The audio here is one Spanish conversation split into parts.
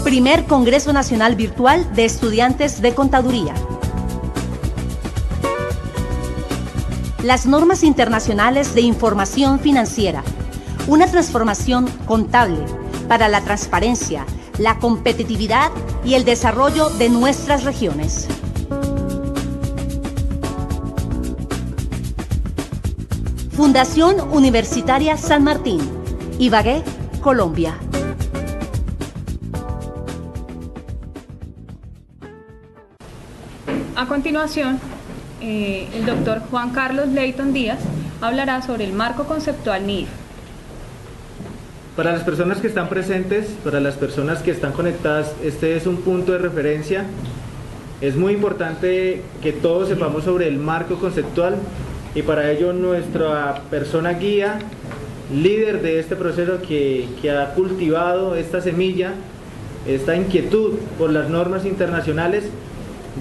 Primer Congreso Nacional Virtual de Estudiantes de Contaduría. Las normas internacionales de información financiera. Una transformación contable para la transparencia, la competitividad y el desarrollo de nuestras regiones. Fundación Universitaria San Martín, Ibagué, Colombia. A continuación, el doctor Juan Carlos Leyton Díaz hablará sobre el marco conceptual NIIF. Para las personas que están presentes, para las personas que están conectadas, este es un punto de referencia. Es muy importante que todos sepamos sobre el marco conceptual y para ello nuestra persona guía, líder de este proceso que ha cultivado esta semilla, esta inquietud por las normas internacionales,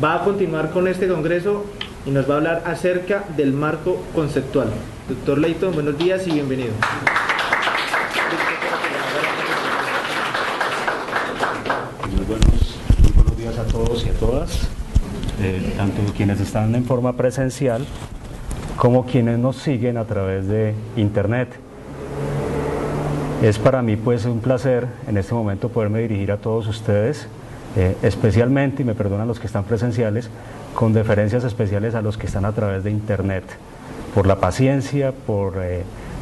va a continuar con este congreso y nos va a hablar acerca del marco conceptual. Doctor Leyton, buenos días y bienvenido. Muy buenos días a todos y a todas, tanto quienes están en forma presencial como quienes nos siguen a través de internet. Es para mí pues un placer en este momento poderme dirigir a todos ustedes, especialmente, y me perdonan los que están presenciales, con deferencias especiales a los que están a través de internet, por la paciencia, por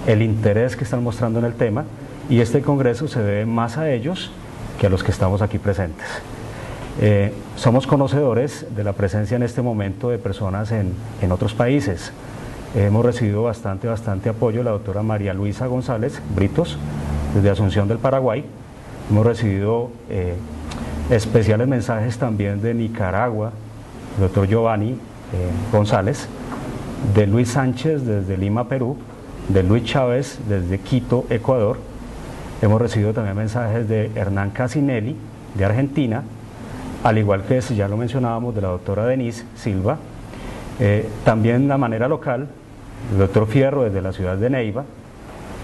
el interés que están mostrando en el tema, y este congreso se debe más a ellos que a los que estamos aquí presentes. Somos conocedores de la presencia en este momento de personas en otros países. Hemos recibido bastante apoyo de la doctora María Luisa González Britos, desde Asunción del Paraguay. Hemos recibido especiales mensajes también de Nicaragua, el doctor Giovanni González, de Luis Sánchez desde Lima, Perú, de Luis Chávez desde Quito, Ecuador. Hemos recibido también mensajes de Hernán Casinelli, de Argentina, al igual que, ya lo mencionábamos, de la doctora Denise Silva. También de manera local, el doctor Fierro desde la ciudad de Neiva,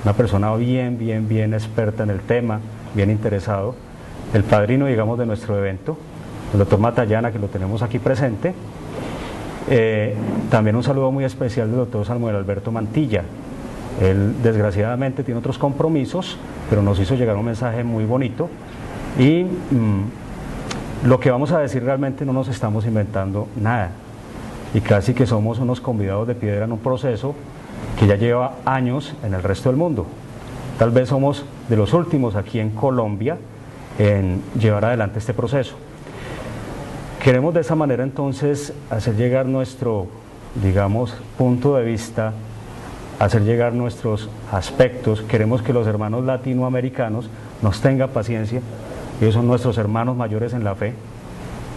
una persona bien experta en el tema, bien interesado. El padrino, digamos, de nuestro evento, el doctor Matallana, que lo tenemos aquí presente. También un saludo muy especial del doctor Samuel Alberto Mantilla. Él desgraciadamente tiene otros compromisos, pero nos hizo llegar un mensaje muy bonito y lo que vamos a decir realmente no nos estamos inventando nada y casi que somos unos convidados de piedra en un proceso que ya lleva años en el resto del mundo. Tal vez somos de los últimos aquí en Colombia en llevar adelante este proceso. Queremos de esa manera entonces hacer llegar nuestro, digamos, punto de vista, hacer llegar nuestros aspectos. Queremos que los hermanos latinoamericanos nos tengan paciencia. Ellos son nuestros hermanos mayores en la fe.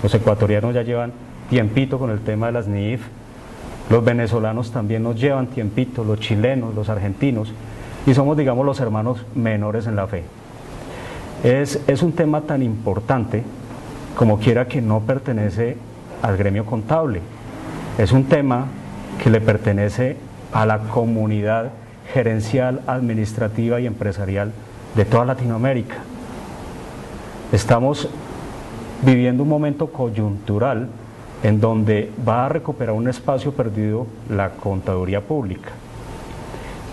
Los ecuatorianos ya llevan tiempito con el tema de las NIIF. Los venezolanos también nos llevan tiempito, los chilenos, los argentinos, y somos, digamos, los hermanos menores en la fe. Es un tema tan importante como quiera que no pertenece al gremio contable. Es un tema que le pertenece a la comunidad gerencial, administrativa y empresarial de toda Latinoamérica. Estamos viviendo un momento coyuntural en donde va a recuperar un espacio perdido la contaduría pública.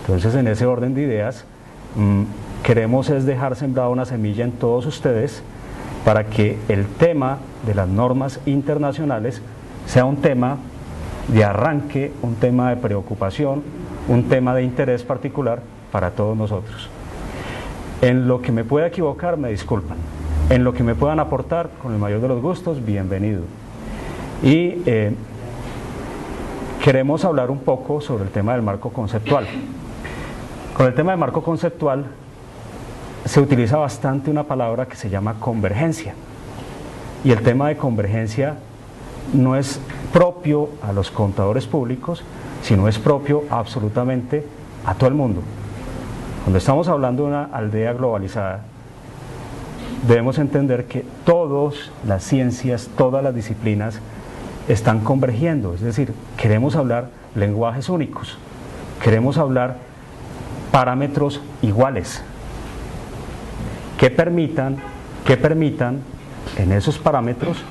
Entonces, en ese orden de ideas, queremos es dejar sembrada una semilla en todos ustedes para que el tema de las normas internacionales sea un tema de arranque, un tema de preocupación, un tema de interés particular para todos nosotros. En lo que me pueda equivocar, me disculpan. En lo que me puedan aportar, con el mayor de los gustos, bienvenido. Y queremos hablar un poco sobre el tema del marco conceptual. Con el tema del marco conceptual se utiliza bastante una palabra que se llama convergencia. Y el tema de convergencia no es propio a los contadores públicos, sino es propio absolutamente a todo el mundo. Cuando estamos hablando de una aldea globalizada, debemos entender que todas las ciencias, todas las disciplinas están convergiendo, es decir, queremos hablar lenguajes únicos, queremos hablar parámetros iguales que permitan en esos parámetros,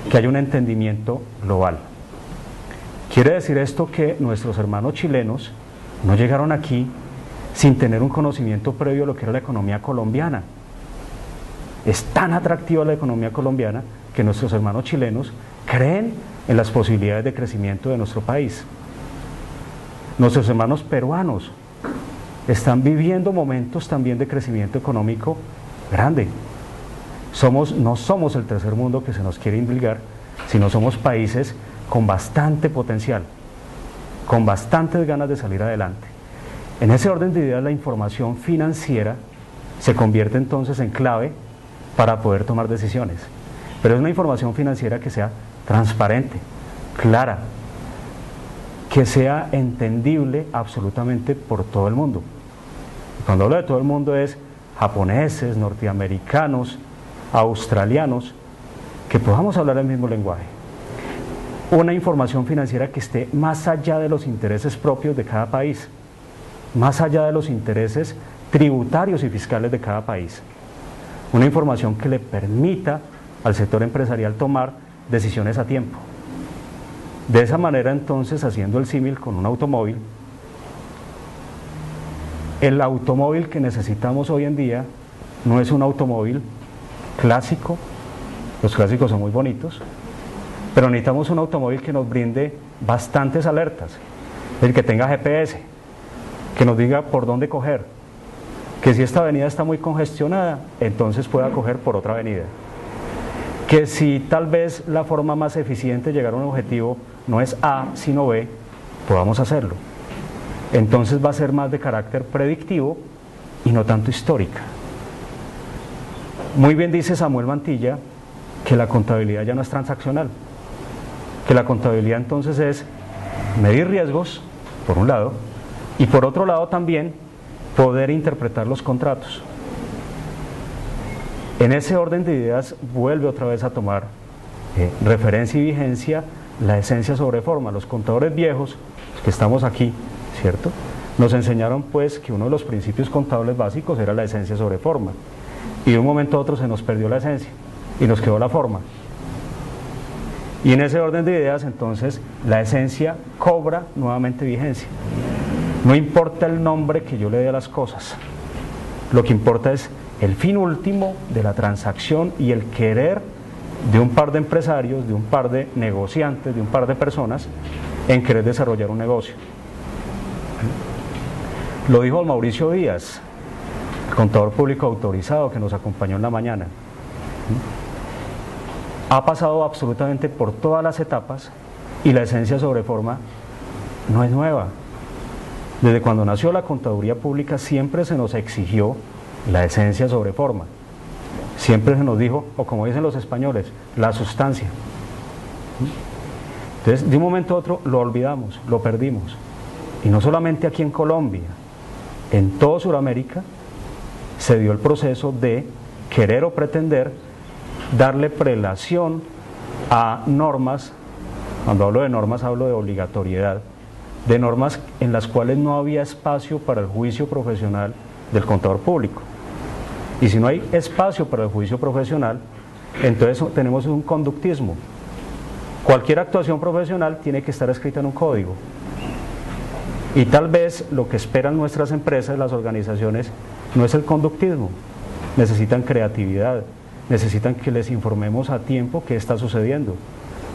que haya un entendimiento global. Quiere decir esto que nuestros hermanos chilenos no llegaron aquí sin tener un conocimiento previo de lo que era la economía colombiana. Es tan atractiva la economía colombiana que nuestros hermanos chilenos creen en las posibilidades de crecimiento de nuestro país. Nuestros hermanos peruanos están viviendo momentos también de crecimiento económico grande. No somos el tercer mundo que se nos quiere indilgar, sino somos países con bastante potencial, con bastantes ganas de salir adelante. En ese orden de ideas, la información financiera se convierte entonces en clave para poder tomar decisiones. Pero es una información financiera que sea transparente, clara, que sea entendible absolutamente por todo el mundo. Cuando hablo de todo el mundo es japoneses, norteamericanos, australianos, que podamos hablar el mismo lenguaje. Una información financiera que esté más allá de los intereses propios de cada país, más allá de los intereses tributarios y fiscales de cada país. Una información que le permita al sector empresarial tomar decisiones a tiempo. De esa manera, entonces, haciendo el símil con un automóvil, el automóvil que necesitamos hoy en día no es un automóvil clásico, los clásicos son muy bonitos, pero necesitamos un automóvil que nos brinde bastantes alertas, el que tenga GPS, que nos diga por dónde coger, que si esta avenida está muy congestionada, entonces pueda coger por otra avenida, que si tal vez la forma más eficiente de llegar a un objetivo no es A, sino B, podamos hacerlo. Entonces va a ser más de carácter predictivo y no tanto histórica. Muy bien dice Samuel Mantilla que la contabilidad ya no es transaccional, que la contabilidad entonces es medir riesgos, por un lado, y por otro lado también poder interpretar los contratos. En ese orden de ideas vuelve otra vez a tomar referencia y vigencia la esencia sobre forma. Los contadores viejos, los que estamos aquí, ¿cierto?, nos enseñaron pues que uno de los principios contables básicos era la esencia sobre forma, y de un momento a otro se nos perdió la esencia y nos quedó la forma. Y en ese orden de ideas entonces la esencia cobra nuevamente vigencia. No importa el nombre que yo le dé a las cosas, lo que importa es el fin último de la transacción y el querer de un par de empresarios, de un par de negociantes, de un par de personas en querer desarrollar un negocio. Lo dijo Mauricio Díaz, el contador público autorizado que nos acompañó en la mañana. Ha pasado absolutamente por todas las etapas y la esencia sobre forma no es nueva. Desde cuando nació la contaduría pública siempre se nos exigió la esencia sobre forma. Siempre se nos dijo, o como dicen los españoles, la sustancia. Entonces, de un momento a otro lo olvidamos, lo perdimos. Y no solamente aquí en Colombia, en toda Sudamérica se dio el proceso de querer o pretender darle prelación a normas. Cuando hablo de normas hablo de obligatoriedad, de normas en las cuales no había espacio para el juicio profesional del contador público. Y si no hay espacio para el juicio profesional, entonces tenemos un conductismo. Cualquier actuación profesional tiene que estar escrita en un código. Y tal vez lo que esperan nuestras empresas, las organizaciones, no es el conductismo. Necesitan creatividad, necesitan que les informemos a tiempo qué está sucediendo.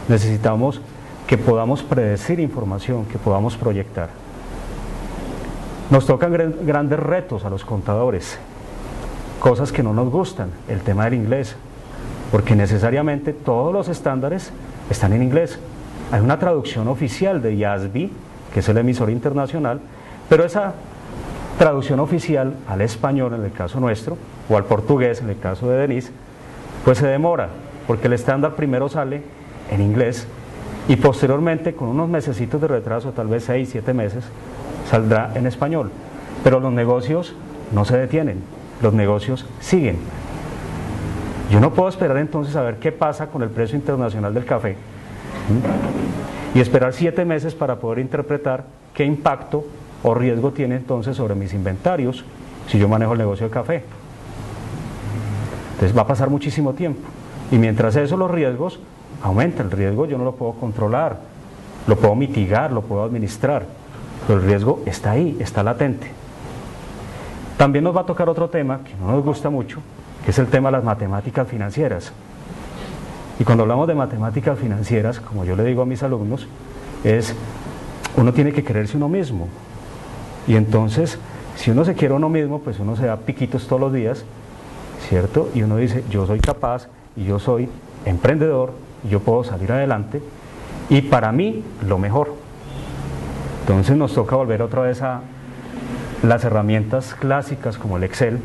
Necesitamos que podamos predecir información, que podamos proyectar. Nos tocan grandes retos a los contadores, cosas que no nos gustan, el tema del inglés, porque necesariamente todos los estándares están en inglés. Hay una traducción oficial de IASB, que es el emisor internacional, pero esa traducción oficial al español en el caso nuestro, o al portugués en el caso de Denise, pues se demora, porque el estándar primero sale en inglés y posteriormente, con unos mesecitos de retraso, tal vez 6, 7 meses, saldrá en español. Pero los negocios no se detienen, los negocios siguen. Yo no puedo esperar entonces a ver qué pasa con el precio internacional del café y esperar 7 meses para poder interpretar qué impacto o riesgo tiene entonces sobre mis inventarios si yo manejo el negocio de café. Entonces va a pasar muchísimo tiempo. Y mientras eso, los riesgos aumentan. El riesgo yo no lo puedo controlar, lo puedo mitigar, lo puedo administrar, pero el riesgo está ahí, está latente. También nos va a tocar otro tema que no nos gusta mucho, que es el tema de las matemáticas financieras. Y cuando hablamos de matemáticas financieras, como yo le digo a mis alumnos, uno tiene que quererse uno mismo. Y entonces, si uno se quiere uno mismo, pues uno se da piquitos todos los días, ¿cierto? Y uno dice, yo soy capaz, y yo soy emprendedor, y yo puedo salir adelante, y para mí, lo mejor. Entonces nos toca volver otra vez a las herramientas clásicas como el Excel.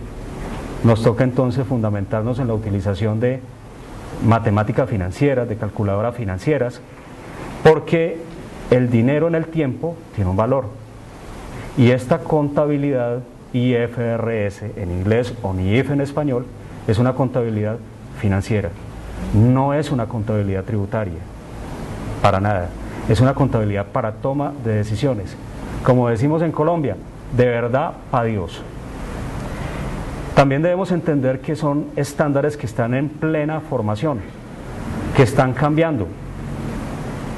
Nos toca entonces fundamentarnos en la utilización de matemáticas financieras, de calculadoras financieras, porque el dinero en el tiempo tiene un valor. Y esta contabilidad IFRS en inglés o NIF en español es una contabilidad financiera, no es una contabilidad tributaria, para nada. Es una contabilidad para toma de decisiones. Como decimos en Colombia, de verdad pa' Dios. También debemos entender que son estándares que están en plena formación, que están cambiando.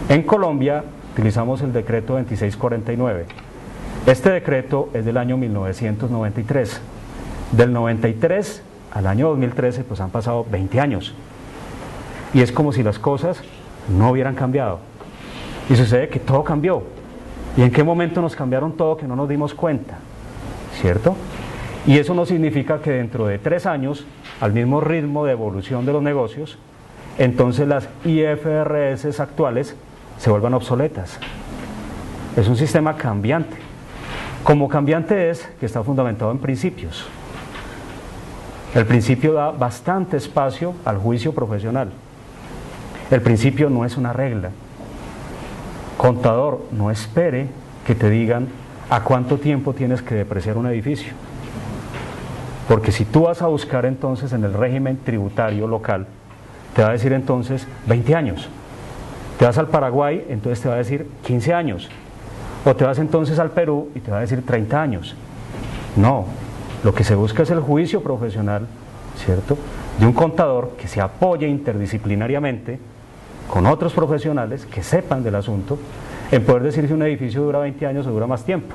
En Colombia utilizamos el decreto 2649. Este decreto es del año 1993. Del 93 al año 2013 pues han pasado 20 años. Y es como si las cosas no hubieran cambiado. Y sucede que todo cambió. ¿Y en qué momento nos cambiaron todo que no nos dimos cuenta? ¿Cierto? Y eso no significa que dentro de 3 años, al mismo ritmo de evolución de los negocios, entonces las IFRS actuales se vuelvan obsoletas. Es un sistema cambiante. Como cambiante es que está fundamentado en principios. El principio da bastante espacio al juicio profesional. El principio no es una regla. Contador, no espere que te digan a cuánto tiempo tienes que depreciar un edificio. Porque si tú vas a buscar entonces en el régimen tributario local, te va a decir entonces 20 años. Te vas al Paraguay, entonces te va a decir 15 años. O te vas entonces al Perú y te va a decir 30 años. No, lo que se busca es el juicio profesional, ¿cierto?, de un contador que se apoye interdisciplinariamente con otros profesionales que sepan del asunto, en poder decir si un edificio dura 20 años o dura más tiempo.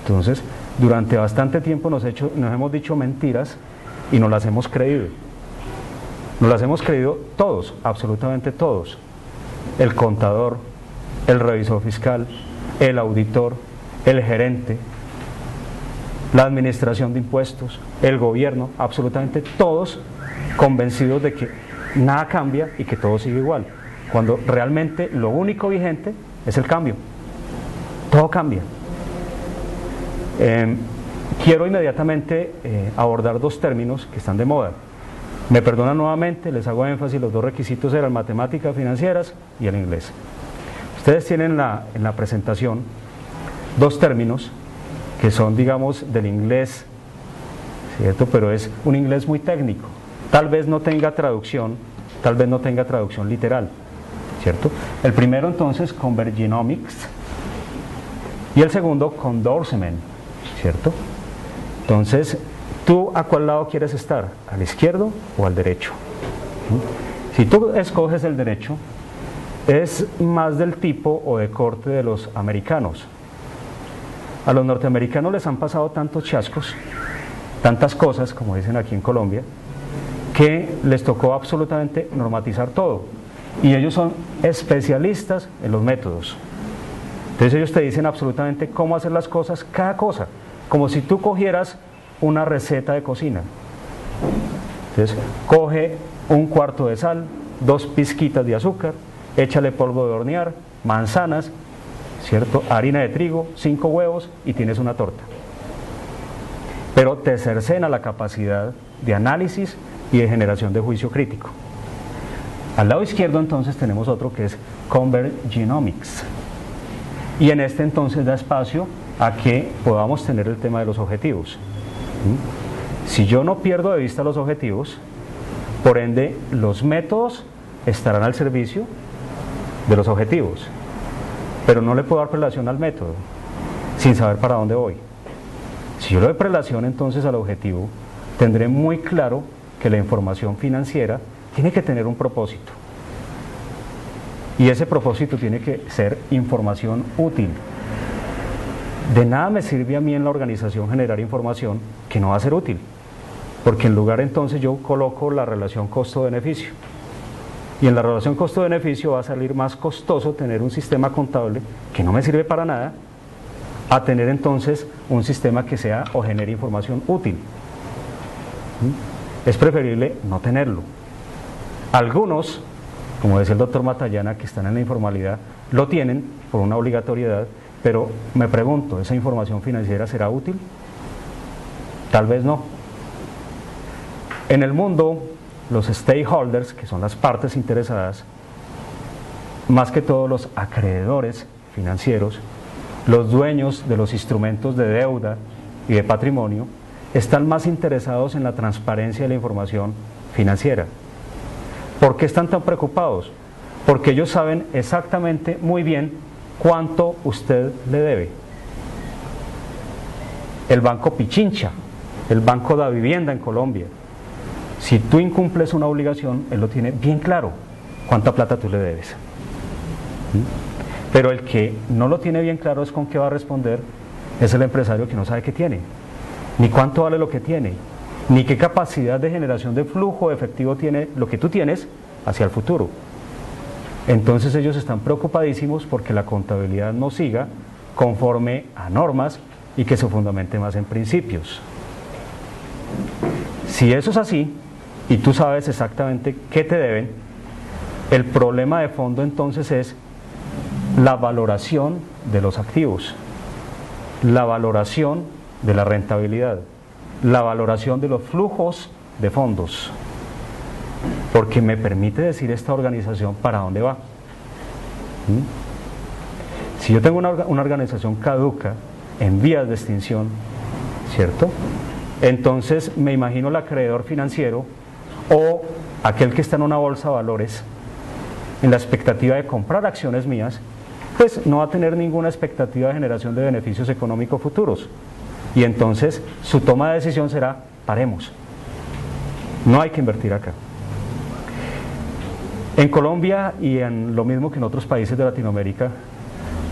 Entonces, durante bastante tiempo nos hemos dicho mentiras y nos las hemos creído. Nos las hemos creído todos, absolutamente todos. El contador, el revisor fiscal, el auditor, el gerente, la administración de impuestos, el gobierno, absolutamente todos convencidos de que nada cambia y que todo sigue igual, cuando realmente lo único vigente es el cambio. Todo cambia. Quiero inmediatamente abordar 2 términos que están de moda. Me perdonan nuevamente, les hago énfasis, los 2 requisitos eran matemáticas financieras y el inglés. Ustedes tienen en la presentación 2 términos que son, digamos, del inglés, ¿cierto? Pero es un inglés muy técnico. Tal vez no tenga traducción literal, ¿cierto? El primero entonces, Convergenomics, y el segundo, Condorcement, ¿cierto? Entonces, ¿tú a cuál lado quieres estar? ¿Al izquierdo o al derecho? Si tú escoges el derecho, es más del tipo o de corte de los americanos. A los norteamericanos les han pasado tantos chascos, tantas cosas, como dicen aquí en Colombia, que les tocó absolutamente normatizar todo. Y ellos son especialistas en los métodos. Entonces ellos te dicen absolutamente cómo hacer las cosas, cada cosa, como si tú cogieras una receta de cocina. Entonces, coge 1/4 de sal, 2 pizquitas de azúcar, échale polvo de hornear, manzanas, ¿cierto?, harina de trigo, 5 huevos y tienes una torta. Pero te cercena la capacidad de análisis y de generación de juicio crítico. Al lado izquierdo entonces tenemos otro que es Convergenomics. Y en este entonces da espacio a que podamos tener el tema de los objetivos. Si yo no pierdo de vista los objetivos, por ende los métodos estarán al servicio de los objetivos, pero no le puedo dar prelación al método sin saber para dónde voy. Si yo le doy prelación entonces al objetivo, tendré muy claro que la información financiera tiene que tener un propósito. Y ese propósito tiene que ser información útil. De nada me sirve a mí en la organización generar información que no va a ser útil, porque en lugar entonces yo coloco la relación costo-beneficio. Y en la relación costo-beneficio va a salir más costoso tener un sistema contable que no me sirve para nada, a tener entonces un sistema que sea o genere información útil. Es preferible no tenerlo. Algunos, como decía el doctor Matallana, que están en la informalidad, lo tienen por una obligatoriedad, pero me pregunto, ¿esa información financiera será útil? Tal vez no. En el mundo, los stakeholders, que son las partes interesadas, más que todos los acreedores financieros, los dueños de los instrumentos de deuda y de patrimonio, están más interesados en la transparencia de la información financiera. ¿Por qué están tan preocupados? Porque ellos saben exactamente muy bien cuánto usted le debe. El Banco Pichincha, el Banco de la Vivienda en Colombia, si tú incumples una obligación, él lo tiene bien claro, cuánta plata tú le debes. Pero el que no lo tiene bien claro es con qué va a responder, es el empresario que no sabe qué tiene, ni cuánto vale lo que tiene, ni qué capacidad de generación de flujo efectivo tiene lo que tú tienes hacia el futuro. Entonces ellos están preocupadísimos porque la contabilidad no siga conforme a normas y que se fundamente más en principios. Si eso es así, y tú sabes exactamente qué te deben, el problema de fondo entonces es la valoración de los activos, la valoración de la rentabilidad, la valoración de los flujos de fondos, porque me permite decir esta organización para dónde va. Si yo tengo una organización caduca, en vías de extinción, ¿cierto? Entonces me imagino el acreedor financiero o aquel que está en una bolsa de valores en la expectativa de comprar acciones mías, pues no va a tener ninguna expectativa de generación de beneficios económicos futuros. Y entonces su toma de decisión será: paremos, no hay que invertir acá. En Colombia y en lo mismo que en otros países de Latinoamérica,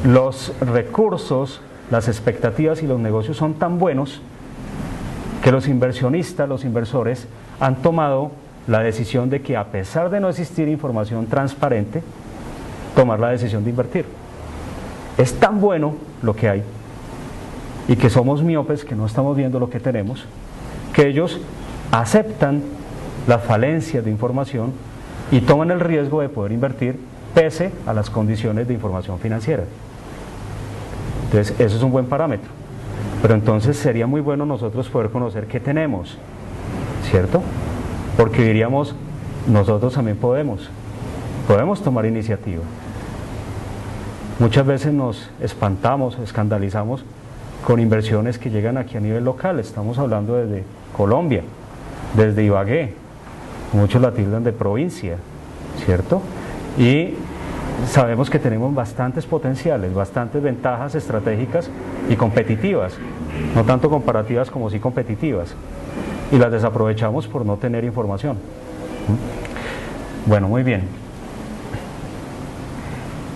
los recursos, las expectativas y los negocios son tan buenos que los inversionistas, los inversores, han tomado la decisión de que, a pesar de no existir información transparente, tomar la decisión de invertir. Es tan bueno lo que hay y que somos miopes, que no estamos viendo lo que tenemos, que ellos aceptan las falencias de información y toman el riesgo de poder invertir pese a las condiciones de información financiera. Entonces, eso es un buen parámetro. Pero entonces sería muy bueno nosotros poder conocer qué tenemos, ¿cierto? Porque diríamos, nosotros también podemos tomar iniciativa. Muchas veces nos espantamos, escandalizamos con inversiones que llegan aquí a nivel local. Estamos hablando desde Colombia, desde Ibagué, muchos la tildan de provincia, ¿cierto? Y sabemos que tenemos bastantes potenciales, bastantes ventajas estratégicas y competitivas, no tanto comparativas como sí competitivas, y las desaprovechamos por no tener información. Bueno, muy bien.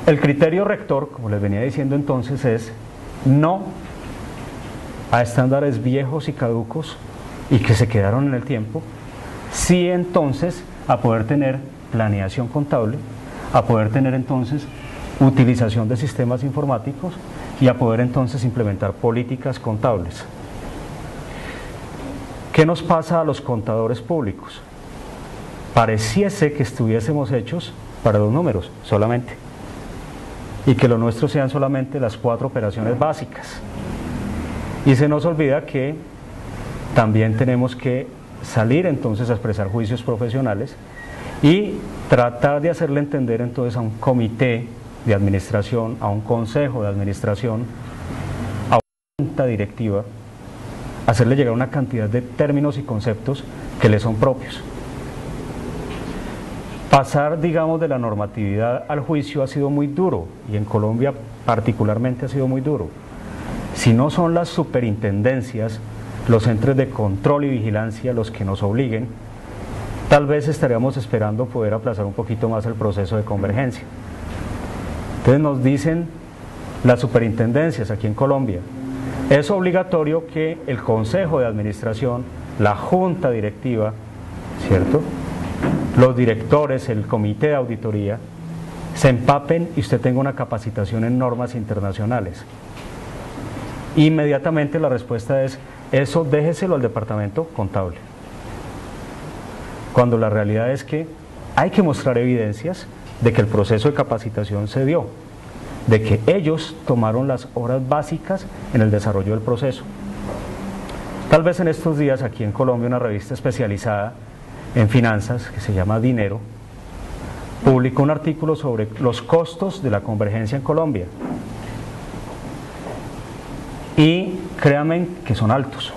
El criterio rector, como les venía diciendo entonces, es no a estándares viejos y caducos y que se quedaron en el tiempo, sí entonces a poder tener planeación contable, a poder tener entonces utilización de sistemas informáticos y a poder entonces implementar políticas contables. ¿Qué nos pasa a los contadores públicos? Pareciese que estuviésemos hechos para los números solamente, y que lo nuestro sean solamente las 4 operaciones básicas. Y se nos olvida que también tenemos que salir entonces a expresar juicios profesionales y tratar de hacerle entender entonces a un comité de administración, a un consejo de administración, a una junta directiva, hacerle llegar una cantidad de términos y conceptos que le son propios. Pasar, digamos, de la normatividad al juicio ha sido muy duro, y en Colombia particularmente ha sido muy duro. Si no son las superintendencias, los entes de control y vigilancia los que nos obliguen, tal vez estaríamos esperando poder aplazar un poquito más el proceso de convergencia. Entonces nos dicen las superintendencias aquí en Colombia, es obligatorio que el Consejo de Administración, la Junta Directiva, ¿cierto?, los directores, el Comité de Auditoría, se empapen y usted tenga una capacitación en normas internacionales. Inmediatamente la respuesta es, eso déjeselo al departamento contable. Cuando la realidad es que hay que mostrar evidencias de que el proceso de capacitación se dio, de que ellos tomaron las horas básicas en el desarrollo del proceso. Tal vez en estos días aquí en Colombia una revista especializada en finanzas que se llama Dinero publicó un artículo sobre los costos de la convergencia en Colombia y créanme que son altos,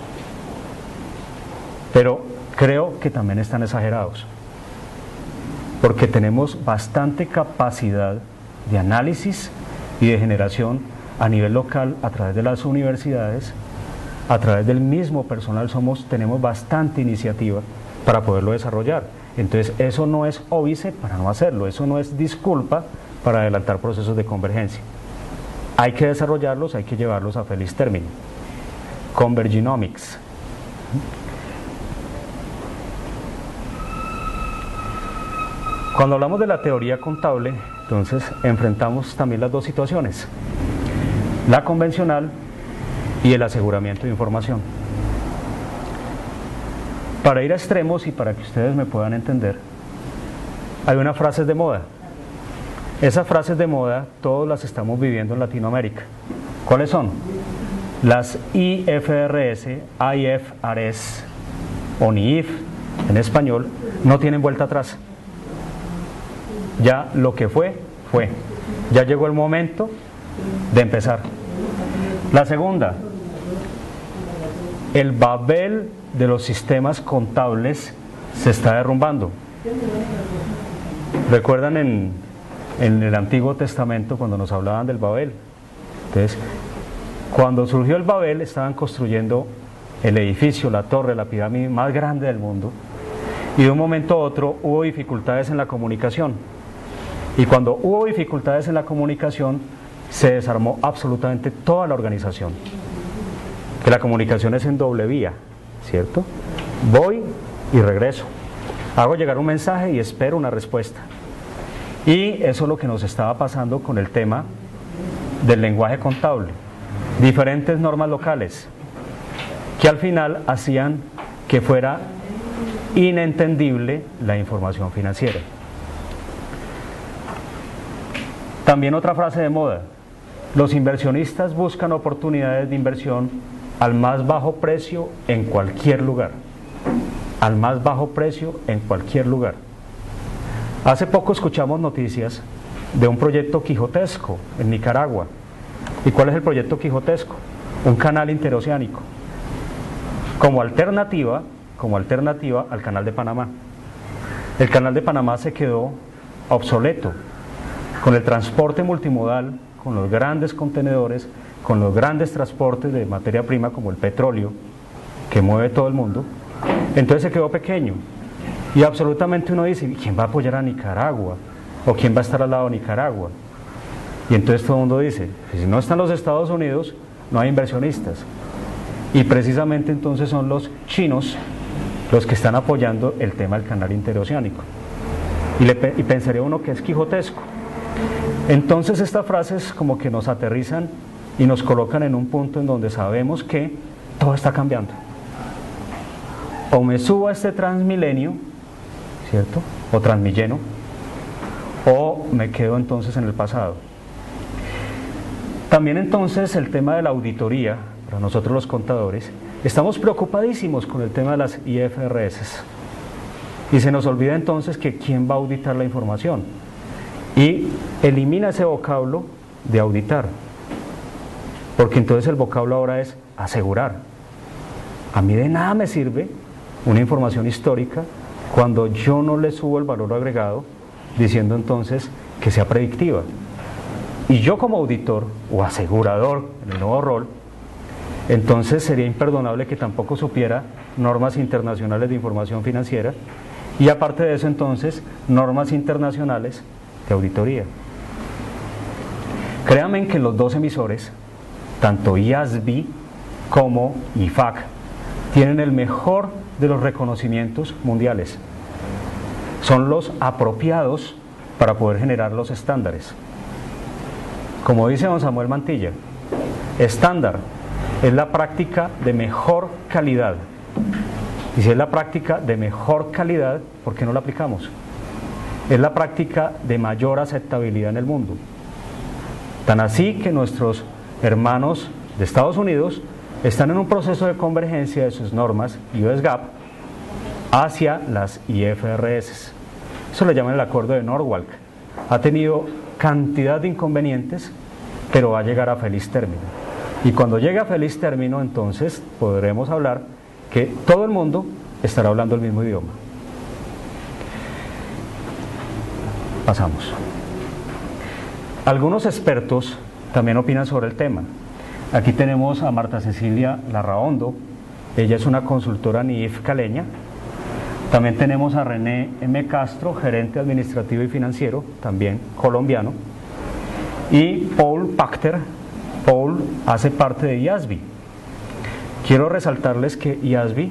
pero creo que también están exagerados porque tenemos bastante capacidad de análisis y de generación a nivel local a través de las universidades, a través del mismo personal, tenemos bastante iniciativa para poderlo desarrollar. Entonces eso no es óbice para no hacerlo, eso no es disculpa para adelantar procesos de convergencia. Hay que desarrollarlos, hay que llevarlos a feliz término. Converginomics. Cuando hablamos de la teoría contable, entonces enfrentamos también las dos situaciones, la convencional y el aseguramiento de información. Para ir a extremos y para que ustedes me puedan entender, hay unas frases de moda. Esas frases de moda todos las estamos viviendo en Latinoamérica. ¿Cuáles son? Las IFRS, IFRS o NIIF en español no tienen vuelta atrás. Ya lo que fue, fue. Ya llegó el momento de empezar. La segunda, el Babel de los sistemas contables se está derrumbando. ¿Recuerdan en el Antiguo Testamento cuando nos hablaban del Babel? Entonces, cuando surgió el Babel estaban construyendo el edificio, la torre, la pirámide más grande del mundo, y de un momento a otro hubo dificultades en la comunicación. Y cuando hubo dificultades en la comunicación, se desarmó absolutamente toda la organización. Que la comunicación es en doble vía, ¿cierto? Voy y regreso. Hago llegar un mensaje y espero una respuesta. Y eso es lo que nos estaba pasando con el tema del lenguaje contable. Diferentes normas locales que al final hacían que fuera inentendible la información financiera. También otra frase de moda: los inversionistas buscan oportunidades de inversión al más bajo precio en cualquier lugar. Al más bajo precio en cualquier lugar. Hace poco escuchamos noticias de un proyecto quijotesco en Nicaragua. ¿Y cuál es el proyecto quijotesco? Un canal interoceánico. Como alternativa al canal de Panamá. El canal de Panamá se quedó obsoleto. Con el transporte multimodal, con los grandes contenedores, con los grandes transportes de materia prima como el petróleo, que mueve todo el mundo, entonces se quedó pequeño. Y absolutamente uno dice, ¿quién va a apoyar a Nicaragua? ¿O quién va a estar al lado de Nicaragua? Y entonces todo el mundo dice, si no están los Estados Unidos, no hay inversionistas. Y precisamente entonces son los chinos los que están apoyando el tema del canal interoceánico. Y pensaría uno que es quijotesco. Entonces estas frases como que nos aterrizan y nos colocan en un punto en donde sabemos que todo está cambiando. O me subo a este Transmilenio, ¿cierto? O Transmilleno, o me quedo entonces en el pasado. También entonces el tema de la auditoría, para nosotros los contadores, estamos preocupadísimos con el tema de las IFRS. Y se nos olvida entonces que quién va a auditar la información. Y elimina ese vocablo de auditar, porque entonces el vocablo ahora es asegurar. A mí de nada me sirve una información histórica cuando yo no le subo el valor agregado diciendo entonces que sea predictiva. Y yo como auditor o asegurador en el nuevo rol, entonces sería imperdonable que tampoco supiera normas internacionales de información financiera Y aparte de eso, entonces, normas internacionales de auditoría. Créanme que los dos emisores, tanto IASB como IFAC, tienen el mejor de los reconocimientos mundiales. Son los apropiados para poder generar los estándares. Como dice don Samuel Mantilla, estándar es la práctica de mejor calidad. Y si es la práctica de mejor calidad, ¿por qué no la aplicamos? Es la práctica de mayor aceptabilidad en el mundo. Tan así que nuestros hermanos de Estados Unidos están en un proceso de convergencia de sus normas US GAAP hacia las IFRS. Eso le llaman el acuerdo de Norwalk. Ha tenido cantidad de inconvenientes, pero va a llegar a feliz término. Y cuando llegue a feliz término, entonces podremos hablar que todo el mundo estará hablando el mismo idioma. Pasamos. Algunos expertos también opinan sobre el tema. Aquí tenemos a Marta Cecilia Larraondo, ella es una consultora NIIF caleña. También tenemos a René M. Castro, gerente administrativo y financiero, también colombiano. Y Paul Pachter, Paul hace parte de IASB. Quiero resaltarles que IASB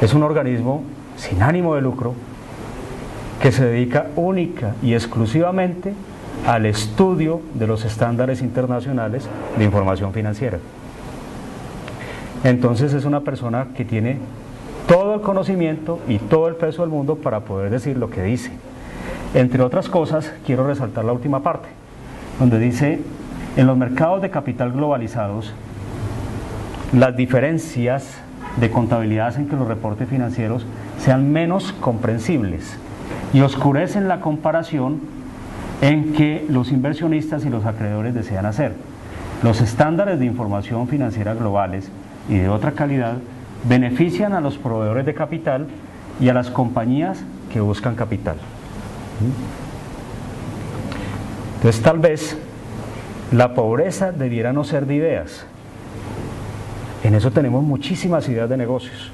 es un organismo sin ánimo de lucro que se dedica única y exclusivamente al estudio de los estándares internacionales de información financiera. Entonces es una persona que tiene todo el conocimiento y todo el peso del mundo para poder decir lo que dice. Entre otras cosas, quiero resaltar la última parte, donde dice: en los mercados de capital globalizados, las diferencias de contabilidad hacen que los reportes financieros sean menos comprensibles y oscurecen la comparación en que los inversionistas y los acreedores desean hacer. Los estándares de información financiera globales y de otra calidad benefician a los proveedores de capital y a las compañías que buscan capital. Entonces, tal vez la pobreza debiera no ser de ideas. En eso tenemos muchísimas ideas de negocios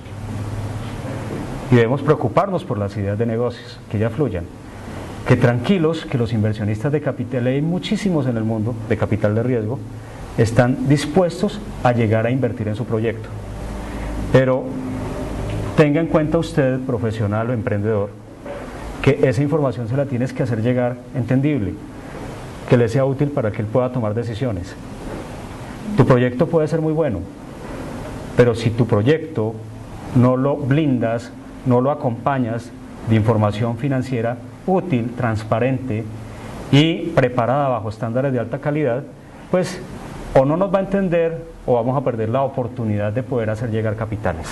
y debemos preocuparnos por las ideas de negocios, que ya fluyan. Que tranquilos, que los inversionistas de capital, hay muchísimos en el mundo de capital de riesgo, están dispuestos a llegar a invertir en su proyecto. Pero tenga en cuenta usted, profesional o emprendedor, que esa información se la tienes que hacer llegar entendible, que le sea útil para que él pueda tomar decisiones. Tu proyecto puede ser muy bueno, pero si tu proyecto no lo blindas, no lo acompañas de información financiera útil, transparente y preparada bajo estándares de alta calidad, pues o no nos va a entender o vamos a perder la oportunidad de poder hacer llegar capitales.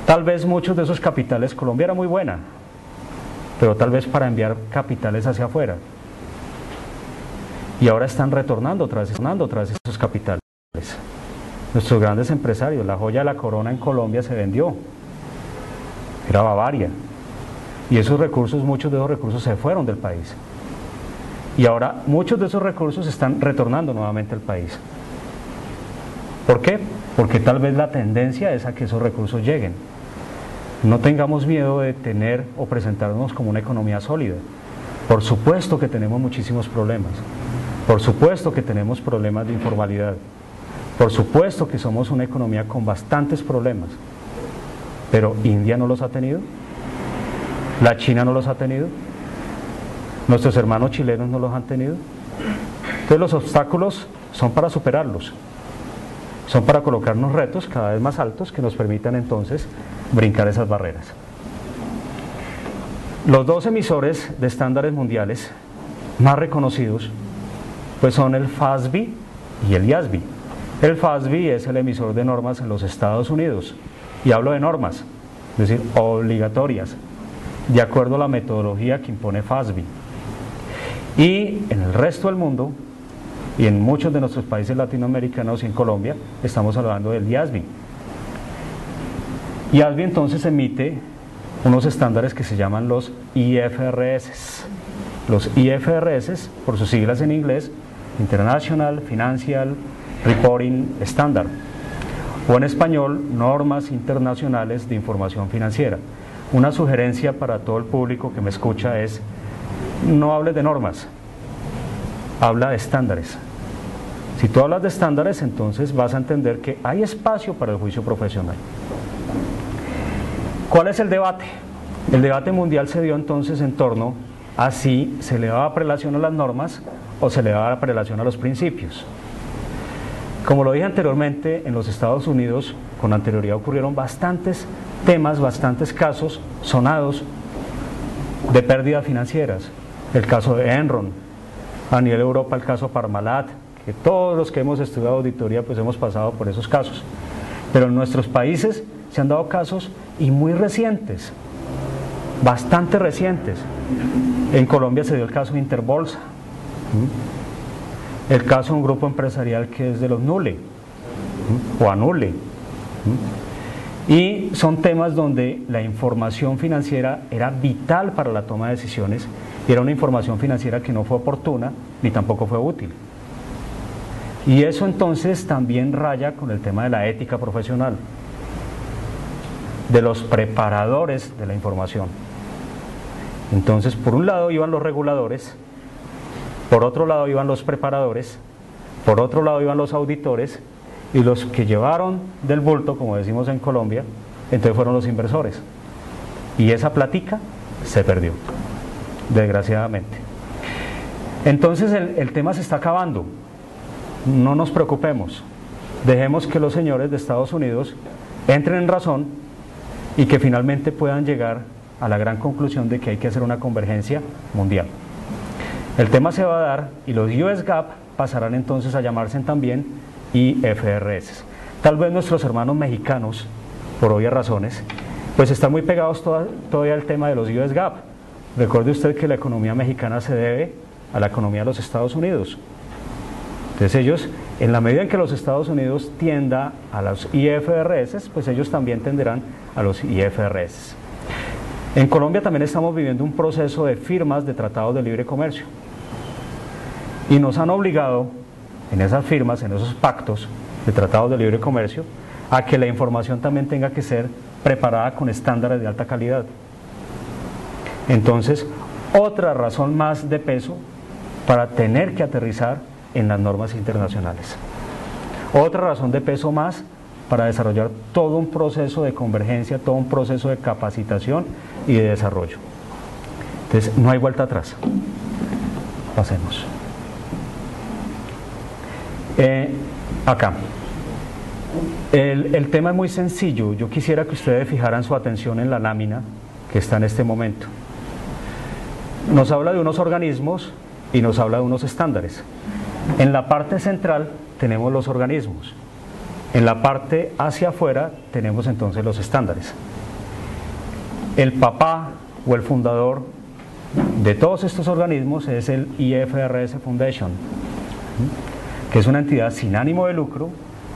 Tal vez muchos de esos capitales, Colombia era muy buena, pero tal vez para enviar capitales hacia afuera. Y ahora están retornando tras esos capitales. Nuestros grandes empresarios, la joya de la corona en Colombia se vendió, era Bavaria. Y esos recursos, muchos de esos recursos se fueron del país. Y ahora muchos de esos recursos están retornando nuevamente al país. ¿Por qué? Porque tal vez la tendencia es a que esos recursos lleguen. No tengamos miedo de tener o presentarnos como una economía sólida. Por supuesto que tenemos muchísimos problemas. Por supuesto que tenemos problemas de informalidad. Por supuesto que somos una economía con bastantes problemas. Pero ¿India no los ha tenido? ¿La China no los ha tenido? ¿Nuestros hermanos chilenos no los han tenido? Entonces los obstáculos son para superarlos. Son para colocarnos retos cada vez más altos que nos permitan entonces brincar esas barreras. Los dos emisores de estándares mundiales más reconocidos pues son el FASB y el IASB. El FASB es el emisor de normas en los Estados Unidos, y hablo de normas, es decir, obligatorias, de acuerdo a la metodología que impone FASB. Y en el resto del mundo, y en muchos de nuestros países latinoamericanos y en Colombia, estamos hablando del IASB. IASB entonces emite unos estándares que se llaman los IFRS. Los IFRS, por sus siglas en inglés, International Financial Reporting Standard, o en español, normas internacionales de información financiera. Una sugerencia para todo el público que me escucha es: no hables de normas, habla de estándares. Si tú hablas de estándares, entonces vas a entender que hay espacio para el juicio profesional. ¿Cuál es el debate? El debate mundial se dio entonces en torno a si se le daba prelación a las normas o se le daba prelación a los principios. Como lo dije anteriormente, en los Estados Unidos con anterioridad ocurrieron bastantes temas, bastantes casos sonados de pérdidas financieras. El caso de Enron, a nivel de Europa el caso Parmalat, que todos los que hemos estudiado auditoría pues hemos pasado por esos casos. Pero en nuestros países se han dado casos y muy recientes, bastante recientes. En Colombia se dio el caso de Interbolsa, el caso de un grupo empresarial que es de los Nule o Anule. Y son temas donde la información financiera era vital para la toma de decisiones y era una información financiera que no fue oportuna ni tampoco fue útil. Y eso entonces también raya con el tema de la ética profesional, de los preparadores de la información. Entonces, por un lado iban los reguladores, por otro lado iban los preparadores, por otro lado iban los auditores, y los que llevaron del bulto, como decimos en Colombia, entonces fueron los inversores. Y esa plática se perdió, desgraciadamente. Entonces el tema se está acabando. No nos preocupemos. Dejemos que los señores de Estados Unidos entren en razón y que finalmente puedan llegar a la gran conclusión de que hay que hacer una convergencia mundial. El tema se va a dar y los US GAAP pasarán entonces a llamarse también IFRS. Tal vez nuestros hermanos mexicanos, por obvias razones, pues están muy pegados todavía al tema de los US GAAP. Recuerde usted que la economía mexicana se debe a la economía de los Estados Unidos. Entonces ellos, en la medida en que los Estados Unidos tienda a los IFRS, pues ellos también tenderán a los IFRS. En Colombia también estamos viviendo un proceso de firmas de tratados de libre comercio. Y nos han obligado en esas firmas, en esos pactos de tratados de libre comercio, a que la información también tenga que ser preparada con estándares de alta calidad. Entonces, otra razón más de peso para tener que aterrizar en las normas internacionales. Otra razón de peso más para desarrollar todo un proceso de convergencia, todo un proceso de capacitación y de desarrollo. Entonces, no hay vuelta atrás. Pasemos. Acá. El tema es muy sencillo. Yo quisiera que ustedes fijaran su atención en la lámina que está en este momento. Nos habla de unos organismos y nos habla de unos estándares. En la parte central tenemos los organismos. En la parte hacia afuera tenemos entonces los estándares. El papá o el fundador de todos estos organismos es el IFRS Foundation, que es una entidad sin ánimo de lucro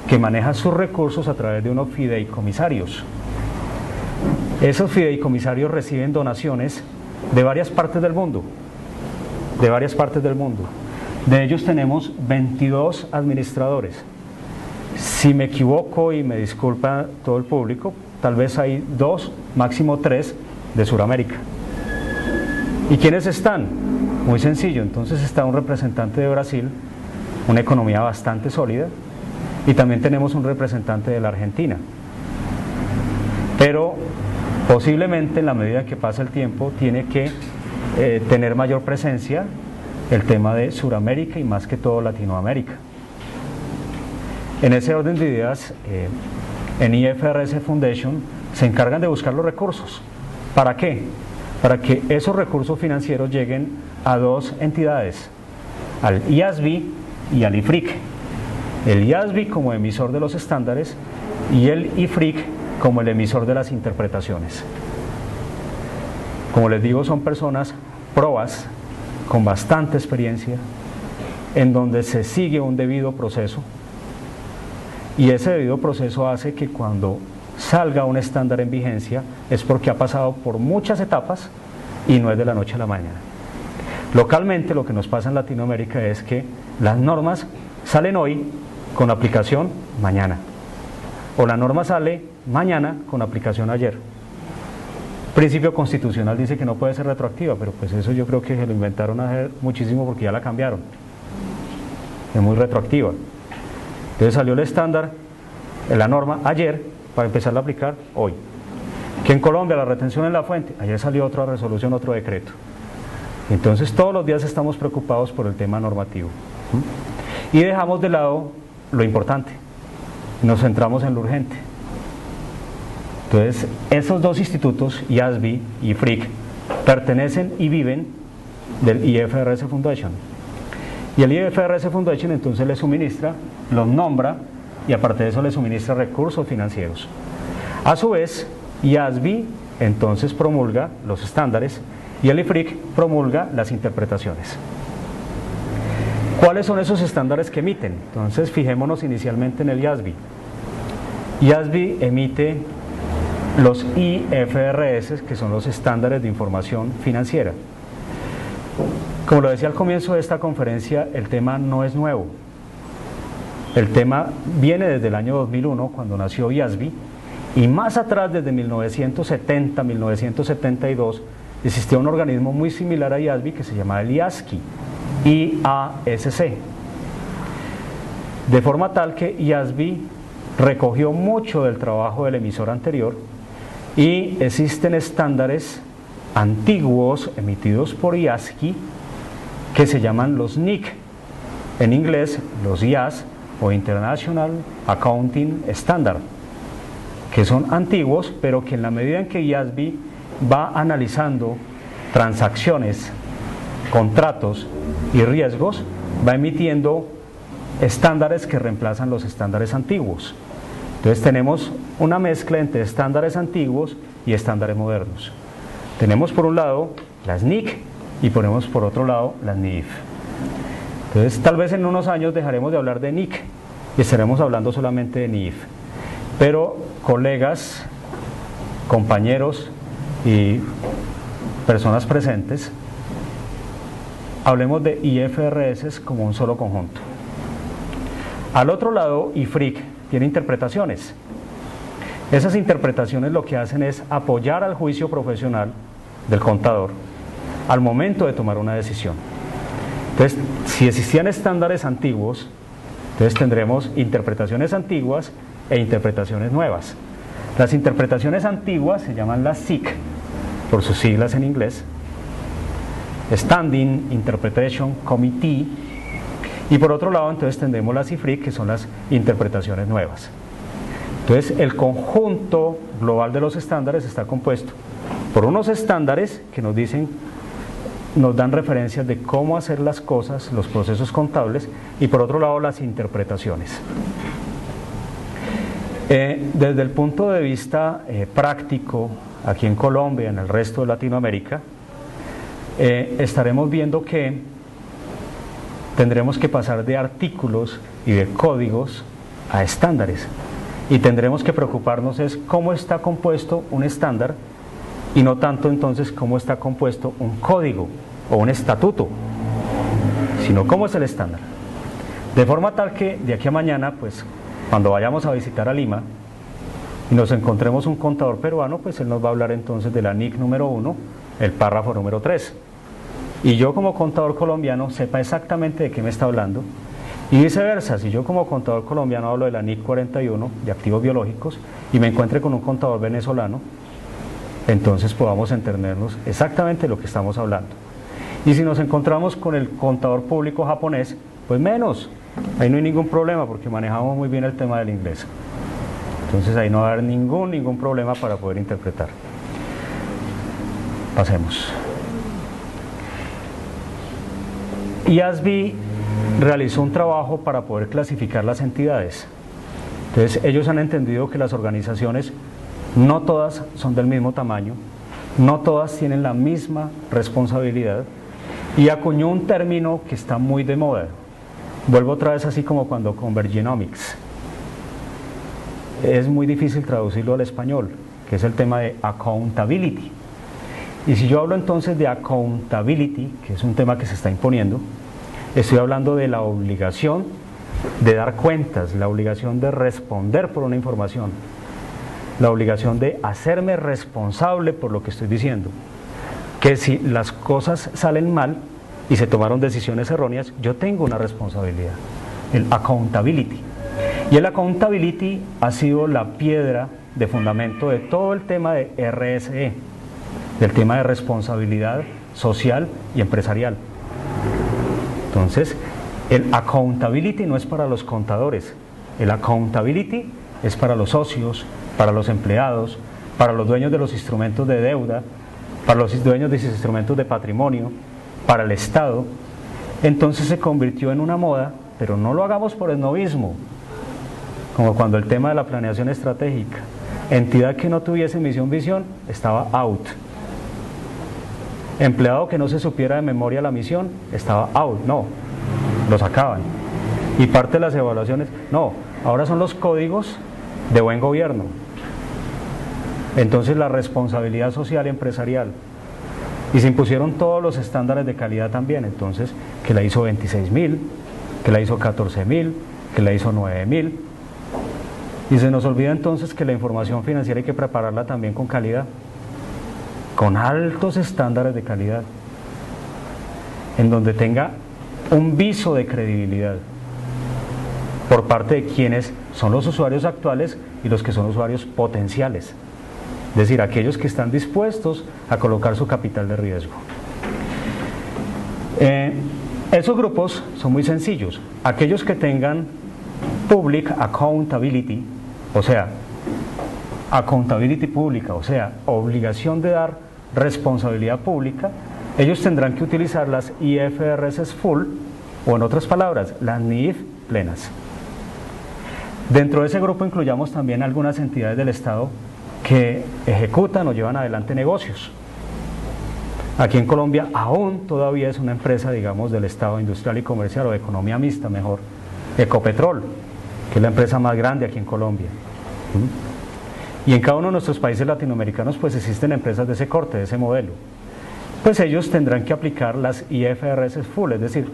que maneja sus recursos a través de unos fideicomisarios. Esos fideicomisarios reciben donaciones de varias partes del mundo, de ellos tenemos 22 administradores. Si me equivoco y me disculpa todo el público, tal vez hay 2, máximo 3 de Sudamérica. ¿Y quiénes están? Muy sencillo, entonces está un representante de Brasil, una economía bastante sólida, y también tenemos un representante de la Argentina. Pero posiblemente en la medida que pasa el tiempo tiene que tener mayor presencia el tema de Sudamérica y más que todo Latinoamérica. En ese orden de ideas, en IFRS Foundation se encargan de buscar los recursos. ¿Para qué? Para que esos recursos financieros lleguen a dos entidades, al IASB y al IFRIC. El IASB como emisor de los estándares y el IFRIC como el emisor de las interpretaciones. Como les digo, son personas probas, con bastante experiencia, en donde se sigue un debido proceso, y ese debido proceso hace que cuando salga un estándar en vigencia es porque ha pasado por muchas etapas y no es de la noche a la mañana. Localmente lo que nos pasa en Latinoamérica es que las normas salen hoy con aplicación mañana. o la norma sale mañana con aplicación ayer. Principio constitucional dice que no puede ser retroactiva, pero pues eso yo creo que se lo inventaron hace muchísimo porque ya la cambiaron. Es muy retroactiva. Entonces salió el estándar, la norma ayer, para empezar a aplicar hoy. Que en Colombia la retención en la fuente, ayer salió otra resolución, otro decreto. Entonces todos los días estamos preocupados por el tema normativo. Y dejamos de lado lo importante, nos centramos en lo urgente. Entonces, esos dos institutos, IASB y FRIC, pertenecen y viven del IFRS Foundation. Y el IFRS Foundation entonces les suministra, los nombra y aparte de eso les suministra recursos financieros. A su vez, IASB entonces promulga los estándares y el IFRIC promulga las interpretaciones. ¿Cuáles son esos estándares que emiten? Entonces, fijémonos inicialmente en el IASB. IASB emite los IFRS, que son los estándares de información financiera. Como lo decía al comienzo de esta conferencia, el tema no es nuevo. El tema viene desde el año 2001, cuando nació IASB, y más atrás, desde 1970, 1972, existía un organismo muy similar a IASB que se llamaba el IASC, IASC. De forma tal que IASB recogió mucho del trabajo del emisor anterior y existen estándares antiguos emitidos por IASC que se llaman los NIC, en inglés los IAS o International Accounting Standard, que son antiguos, pero que en la medida en que IASB va analizando transacciones, contratos y riesgos, va emitiendo estándares que reemplazan los estándares antiguos. Entonces tenemos una mezcla entre estándares antiguos y estándares modernos. Tenemos por un lado las NIC y ponemos por otro lado las NIF. Entonces tal vez en unos años dejaremos de hablar de NIC y estaremos hablando solamente de NIF. Pero colegas, compañeros y personas presentes, hablemos de IFRS como un solo conjunto. Al otro lado, IFRIC tiene interpretaciones. Esas interpretaciones lo que hacen es apoyar al juicio profesional del contador al momento de tomar una decisión. Entonces, si existían estándares antiguos, entonces tendremos interpretaciones antiguas e interpretaciones nuevas. Las interpretaciones antiguas se llaman las SIC, por sus siglas en inglés, Standing Interpretation Committee, y por otro lado entonces tendremos las IFRIC, que son las interpretaciones nuevas. Entonces el conjunto global de los estándares está compuesto por unos estándares que nos dicen, nos dan referencias de cómo hacer las cosas, los procesos contables, y por otro lado las interpretaciones. Desde el punto de vista práctico, aquí en Colombia, en el resto de Latinoamérica, estaremos viendo que tendremos que pasar de artículos y de códigos a estándares, y tendremos que preocuparnos es cómo está compuesto un estándar y no tanto entonces cómo está compuesto un código o un estatuto, sino cómo es el estándar. De forma tal que de aquí a mañana, pues cuando vayamos a visitar a Lima y nos encontremos un contador peruano, pues él nos va a hablar entonces de la NIC número 1, el párrafo número 3. Y yo como contador colombiano sepa exactamente de qué me está hablando, y viceversa, si yo como contador colombiano hablo de la NIC 41 de activos biológicos y me encuentre con un contador venezolano, entonces podamos entendernos exactamente de lo que estamos hablando. Y si nos encontramos con el contador público japonés, pues menos, ahí no hay ningún problema porque manejamos muy bien el tema del inglés. Entonces ahí no va a haber ningún problema para poder interpretar. Pasemos. IASB realizó un trabajo para poder clasificar las entidades. Entonces ellos han entendido que las organizaciones no todas son del mismo tamaño, no todas tienen la misma responsabilidad, y acuñó un término que está muy de moda. Vuelvo otra vez así como cuando con Virginomics. Es muy difícil traducirlo al español, que es el tema de accountability. Y si yo hablo entonces de accountability, que es un tema que se está imponiendo, estoy hablando de la obligación de dar cuentas, la obligación de responder por una información, la obligación de hacerme responsable por lo que estoy diciendo, que si las cosas salen mal y se tomaron decisiones erróneas, yo tengo una responsabilidad, el accountability. Y el accountability ha sido la piedra de fundamento de todo el tema de RSE, del tema de responsabilidad social y empresarial. Entonces, el accountability no es para los contadores, el accountability es para los socios, para los empleados, para los dueños de los instrumentos de deuda, para los dueños de esos instrumentos de patrimonio, para el Estado. Entonces se convirtió en una moda, pero no lo hagamos por esnobismo, como cuando el tema de la planeación estratégica, entidad que no tuviese visión, estaba out. Empleado que no se supiera de memoria la misión, estaba out, no, lo sacaban. Y parte de las evaluaciones, no, ahora son los códigos de buen gobierno. Entonces la responsabilidad social y empresarial. Y se impusieron todos los estándares de calidad también, entonces, que la ISO 26.000, que la ISO 14.000, que la ISO 9.000. Y se nos olvida entonces que la información financiera hay que prepararla también con calidad, con altos estándares de calidad, en donde tenga un viso de credibilidad por parte de quienes son los usuarios actuales y los que son usuarios potenciales, es decir, aquellos que están dispuestos a colocar su capital de riesgo. Esos grupos son muy sencillos, aquellos que tengan public accountability, o sea, accountability pública, o sea, obligación de dar responsabilidad pública, ellos tendrán que utilizar las IFRS full, o en otras palabras, las NIF plenas. Dentro de ese grupo incluyamos también algunas entidades del Estado que ejecutan o llevan adelante negocios. Aquí en Colombia aún todavía es una empresa, digamos, del Estado industrial y comercial, o de economía mixta mejor, Ecopetrol, que es la empresa más grande aquí en Colombia. Y en cada uno de nuestros países latinoamericanos pues existen empresas de ese corte, de ese modelo. Pues ellos tendrán que aplicar las IFRS full, es decir,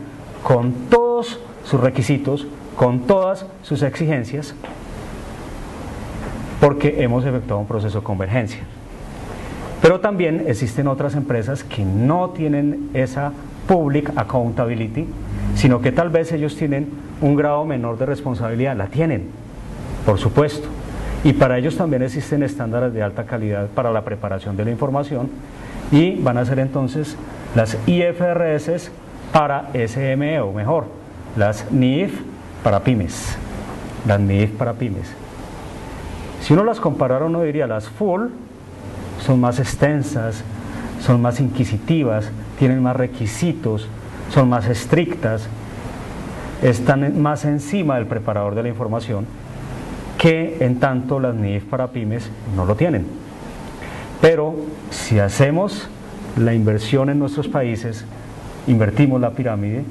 con todos sus requisitos, con todas sus exigencias, porque hemos efectuado un proceso de convergencia. Pero también existen otras empresas que no tienen esa public accountability, sino que tal vez ellos tienen un grado menor de responsabilidad, la tienen, por supuesto, y para ellos también existen estándares de alta calidad para la preparación de la información, y van a ser entonces las IFRS para SME, o mejor, las NIF para pymes, las NIF para pymes. Si uno las comparara, uno diría las full son más extensas, son más inquisitivas, tienen más requisitos, son más estrictas, están más encima del preparador de la información, que en tanto las NIF para pymes no lo tienen. Pero si hacemos la inversión en nuestros países, invertimos la pirámide,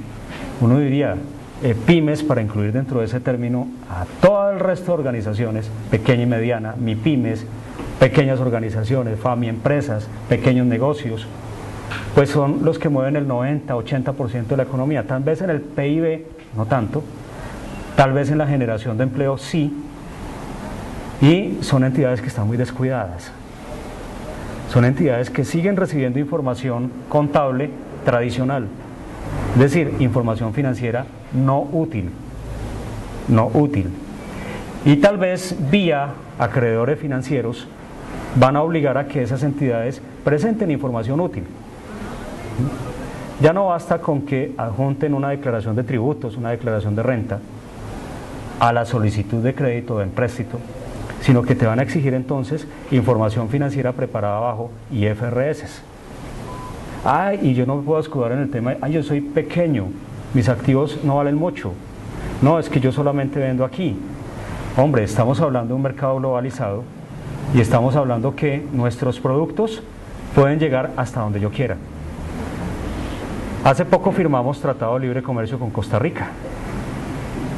uno diría pymes, para incluir dentro de ese término a todo el resto de organizaciones, pequeña y mediana, MIPYMES, pequeñas organizaciones, FAMI empresas, pequeños negocios, pues son los que mueven el 90-80% de la economía. Tal vez en el PIB no tanto, tal vez en la generación de empleo sí, y son entidades que están muy descuidadas. Son entidades que siguen recibiendo información contable tradicional, es decir, información financiera no útil, y tal vez vía acreedores financieros van a obligar a que esas entidades presenten información útil. Ya no basta con que adjunten una declaración de tributos, una declaración de renta a la solicitud de crédito o de empréstito, sino que te van a exigir entonces información financiera preparada bajo IFRS. Y yo no me puedo escudar en el tema de, yo soy pequeño, mis activos no valen mucho. No, es que yo solamente vendo aquí. Hombre, estamos hablando de un mercado globalizado y estamos hablando que nuestros productos pueden llegar hasta donde yo quiera. Hace poco firmamos Tratado de Libre Comercio con Costa Rica.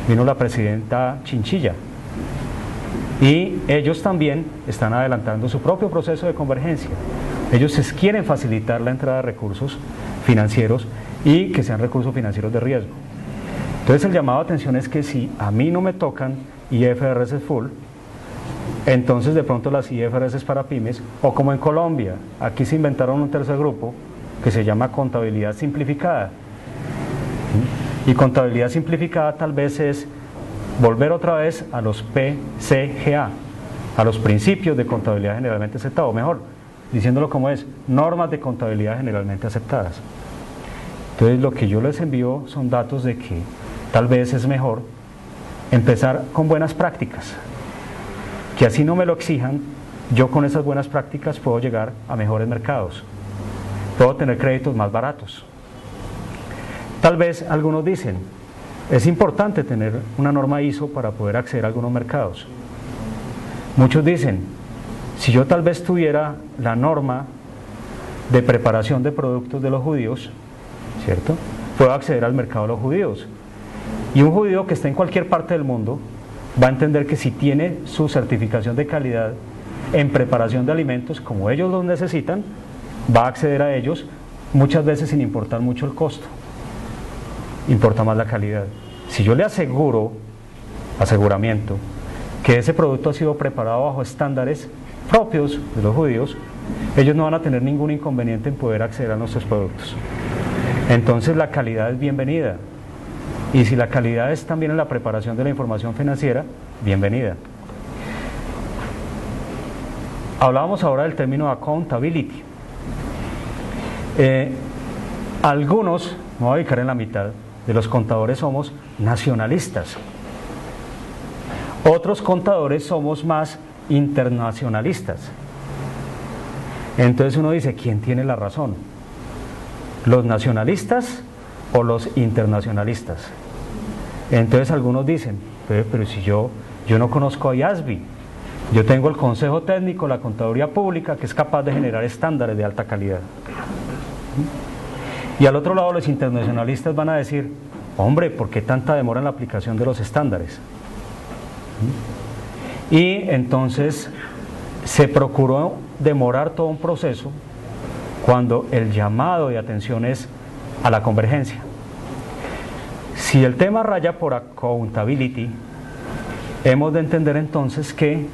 Vino la presidenta Chinchilla. Y ellos también están adelantando su propio proceso de convergencia. Ellos quieren facilitar la entrada de recursos financieros y que sean recursos financieros de riesgo. Entonces el llamado a atención es que si a mí no me tocan IFRS full, entonces de pronto las IFRS para pymes, o como en Colombia, aquí se inventaron un tercer grupo que se llama contabilidad simplificada. Y contabilidad simplificada tal vez es volver otra vez a los PCGA, a los principios de contabilidad generalmente aceptada, o mejor, diciéndolo como es, normas de contabilidad generalmente aceptadas. Entonces lo que yo les envío son datos de que tal vez es mejor empezar con buenas prácticas, que así no me lo exijan, yo con esas buenas prácticas puedo llegar a mejores mercados, puedo tener créditos más baratos. Tal vez algunos dicen, es importante tener una norma ISO para poder acceder a algunos mercados. Muchos dicen, si yo tal vez tuviera la norma de preparación de productos de los judíos, ¿cierto?, puedo acceder al mercado de los judíos. Y un judío que está en cualquier parte del mundo va a entender que si tiene su certificación de calidad en preparación de alimentos, como ellos los necesitan, va a acceder a ellos muchas veces sin importar mucho el costo. Importa más la calidad. Si yo le aseguramiento, que ese producto ha sido preparado bajo estándares propios de los judíos, ellos no van a tener ningún inconveniente en poder acceder a nuestros productos. Entonces la calidad es bienvenida. Y si la calidad es también en la preparación de la información financiera, bienvenida. Hablábamos ahora del término accountability. Algunos, me voy a ubicar en la mitad, de los contadores somos nacionalistas. Otros contadores somos más internacionalistas. Entonces uno dice, ¿quién tiene la razón? ¿Los nacionalistas o los internacionalistas? Entonces algunos dicen, pero si yo no conozco a IASB, yo tengo el Consejo Técnico, la Contaduría Pública, que es capaz de generar estándares de alta calidad. Y al otro lado los internacionalistas van a decir, hombre, ¿por qué tanta demora en la aplicación de los estándares? Y entonces se procuró demorar todo un proceso cuando el llamado de atención es a la convergencia. Si el tema raya por accountability, hemos de entender entonces que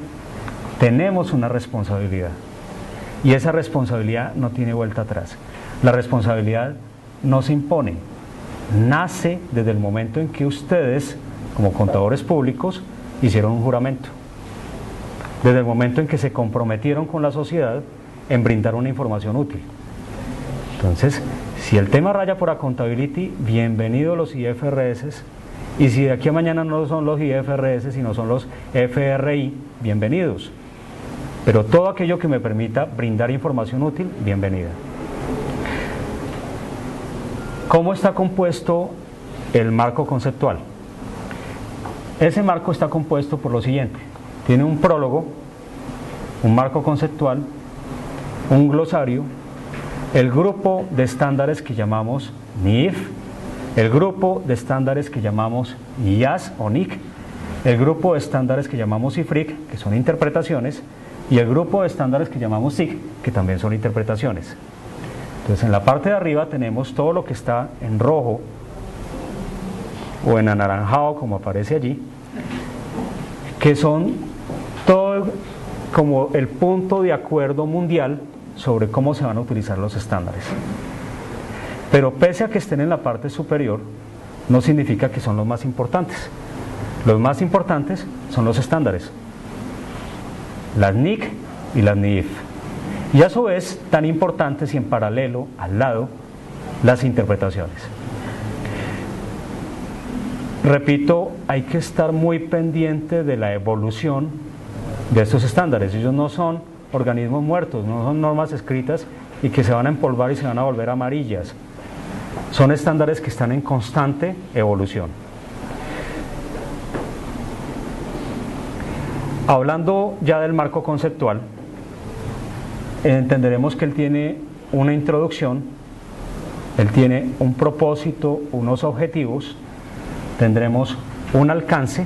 tenemos una responsabilidad y esa responsabilidad no tiene vuelta atrás. La responsabilidad no se impone, nace desde el momento en que ustedes, como contadores públicos, hicieron un juramento, desde el momento en que se comprometieron con la sociedad en brindar una información útil. Entonces, si el tema raya por accountability, bienvenidos los IFRS, y si de aquí a mañana no son los IFRS, sino son los FRI, bienvenidos. Pero todo aquello que me permita brindar información útil, bienvenida. ¿Cómo está compuesto el marco conceptual? Ese marco está compuesto por lo siguiente: tiene un prólogo, un marco conceptual, un glosario, el grupo de estándares que llamamos NIF, el grupo de estándares que llamamos IAS o NIC, el grupo de estándares que llamamos IFRIC, que son interpretaciones, y el grupo de estándares que llamamos SIC, que también son interpretaciones. Entonces en la parte de arriba tenemos todo lo que está en rojo o en anaranjado, como aparece allí, que son todo como el punto de acuerdo mundial sobre cómo se van a utilizar los estándares. Pero pese a que estén en la parte superior, no significa que son los más importantes. Los más importantes son los estándares, las NIC y las NIF. Y a su vez, tan importantes y en paralelo, al lado, las interpretaciones. Repito, hay que estar muy pendiente de la evolución de estos estándares. Ellos no son organismos muertos, no son normas escritas y que se van a empolvar y se van a volver amarillas. Son estándares que están en constante evolución. Hablando ya del marco conceptual, entenderemos que él tiene una introducción, él tiene un propósito, unos objetivos, tendremos un alcance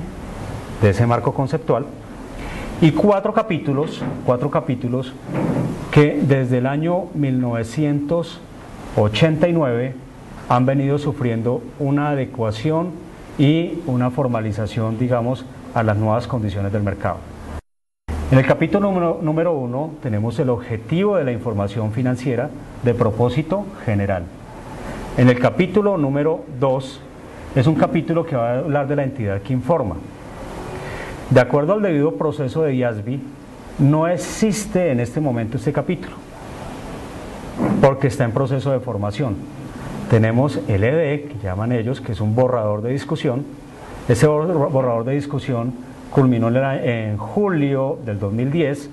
de ese marco conceptual y cuatro capítulos que desde el año 1989 han venido sufriendo una adecuación y una formalización, digamos, a las nuevas condiciones del mercado. En el capítulo número 1 tenemos el objetivo de la información financiera de propósito general. En el capítulo número 2 es un capítulo que va a hablar de la entidad que informa. De acuerdo al debido proceso de IASB, no existe en este momento este capítulo, porque está en proceso de formación. Tenemos el ED, que llaman ellos, que es un borrador de discusión. Ese borrador de discusión culminó en julio del 2010.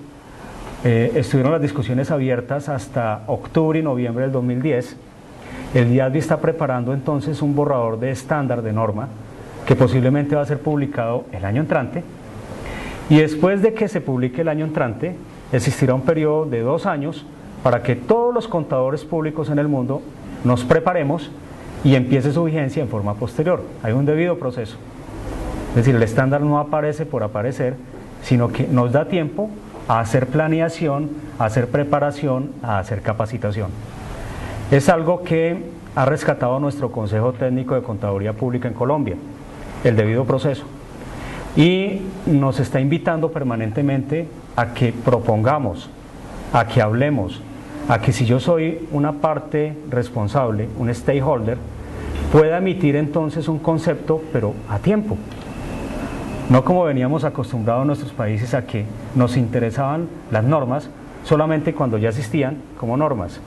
Estuvieron las discusiones abiertas hasta octubre y noviembre del 2010. El IASB está preparando entonces un borrador de estándar de norma que posiblemente va a ser publicado el año entrante. Y después de que se publique el año entrante, existirá un periodo de 2 años para que todos los contadores públicos en el mundo nos preparemos y empiece su vigencia en forma posterior. Hay un debido proceso. Es decir, el estándar no aparece por aparecer, sino que nos da tiempo a hacer planeación, a hacer preparación, a hacer capacitación. Es algo que ha rescatado nuestro Consejo Técnico de Contaduría Pública en Colombia, el debido proceso. Y nos está invitando permanentemente a que propongamos, a que hablemos, a que si yo soy una parte responsable, un stakeholder, pueda emitir entonces un concepto, pero a tiempo. No como veníamos acostumbrados en nuestros países a que nos interesaban las normas solamente cuando ya existían como normas,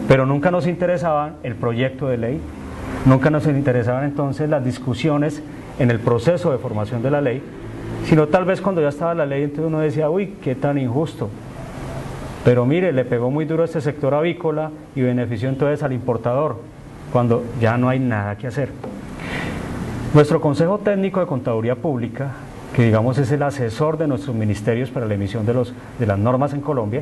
pero nunca nos interesaba el proyecto de ley, nunca nos interesaban entonces las discusiones en el proceso de formación de la ley, sino tal vez cuando ya estaba la ley, entonces uno decía, uy, qué tan injusto. Pero mire, le pegó muy duro a este sector avícola y benefició entonces al importador, cuando ya no hay nada que hacer. Nuestro Consejo Técnico de Contaduría Pública, que digamos es el asesor de nuestros ministerios para la emisión de las normas en Colombia,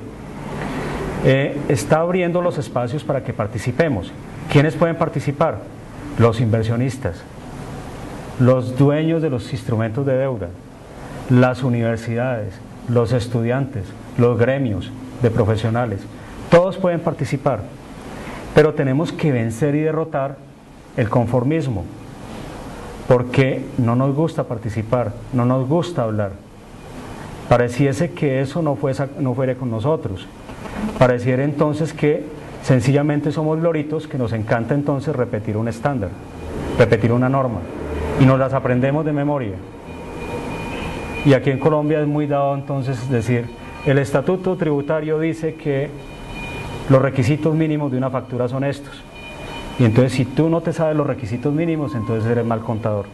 está abriendo los espacios para que participemos. ¿Quiénes pueden participar? Los inversionistas, los dueños de los instrumentos de deuda, las universidades, los estudiantes, los gremios de profesionales, todos pueden participar, pero tenemos que vencer y derrotar el conformismo, porque no nos gusta participar, no nos gusta hablar. Pareciese que eso no fuera con nosotros, pareciera entonces que sencillamente somos loritos que nos encanta entonces repetir un estándar, repetir una norma, y nos las aprendemos de memoria. Y aquí en Colombia es muy dado entonces decir, el estatuto tributario dice que los requisitos mínimos de una factura son estos. Y entonces si tú no te sabes los requisitos mínimos, entonces eres mal contador.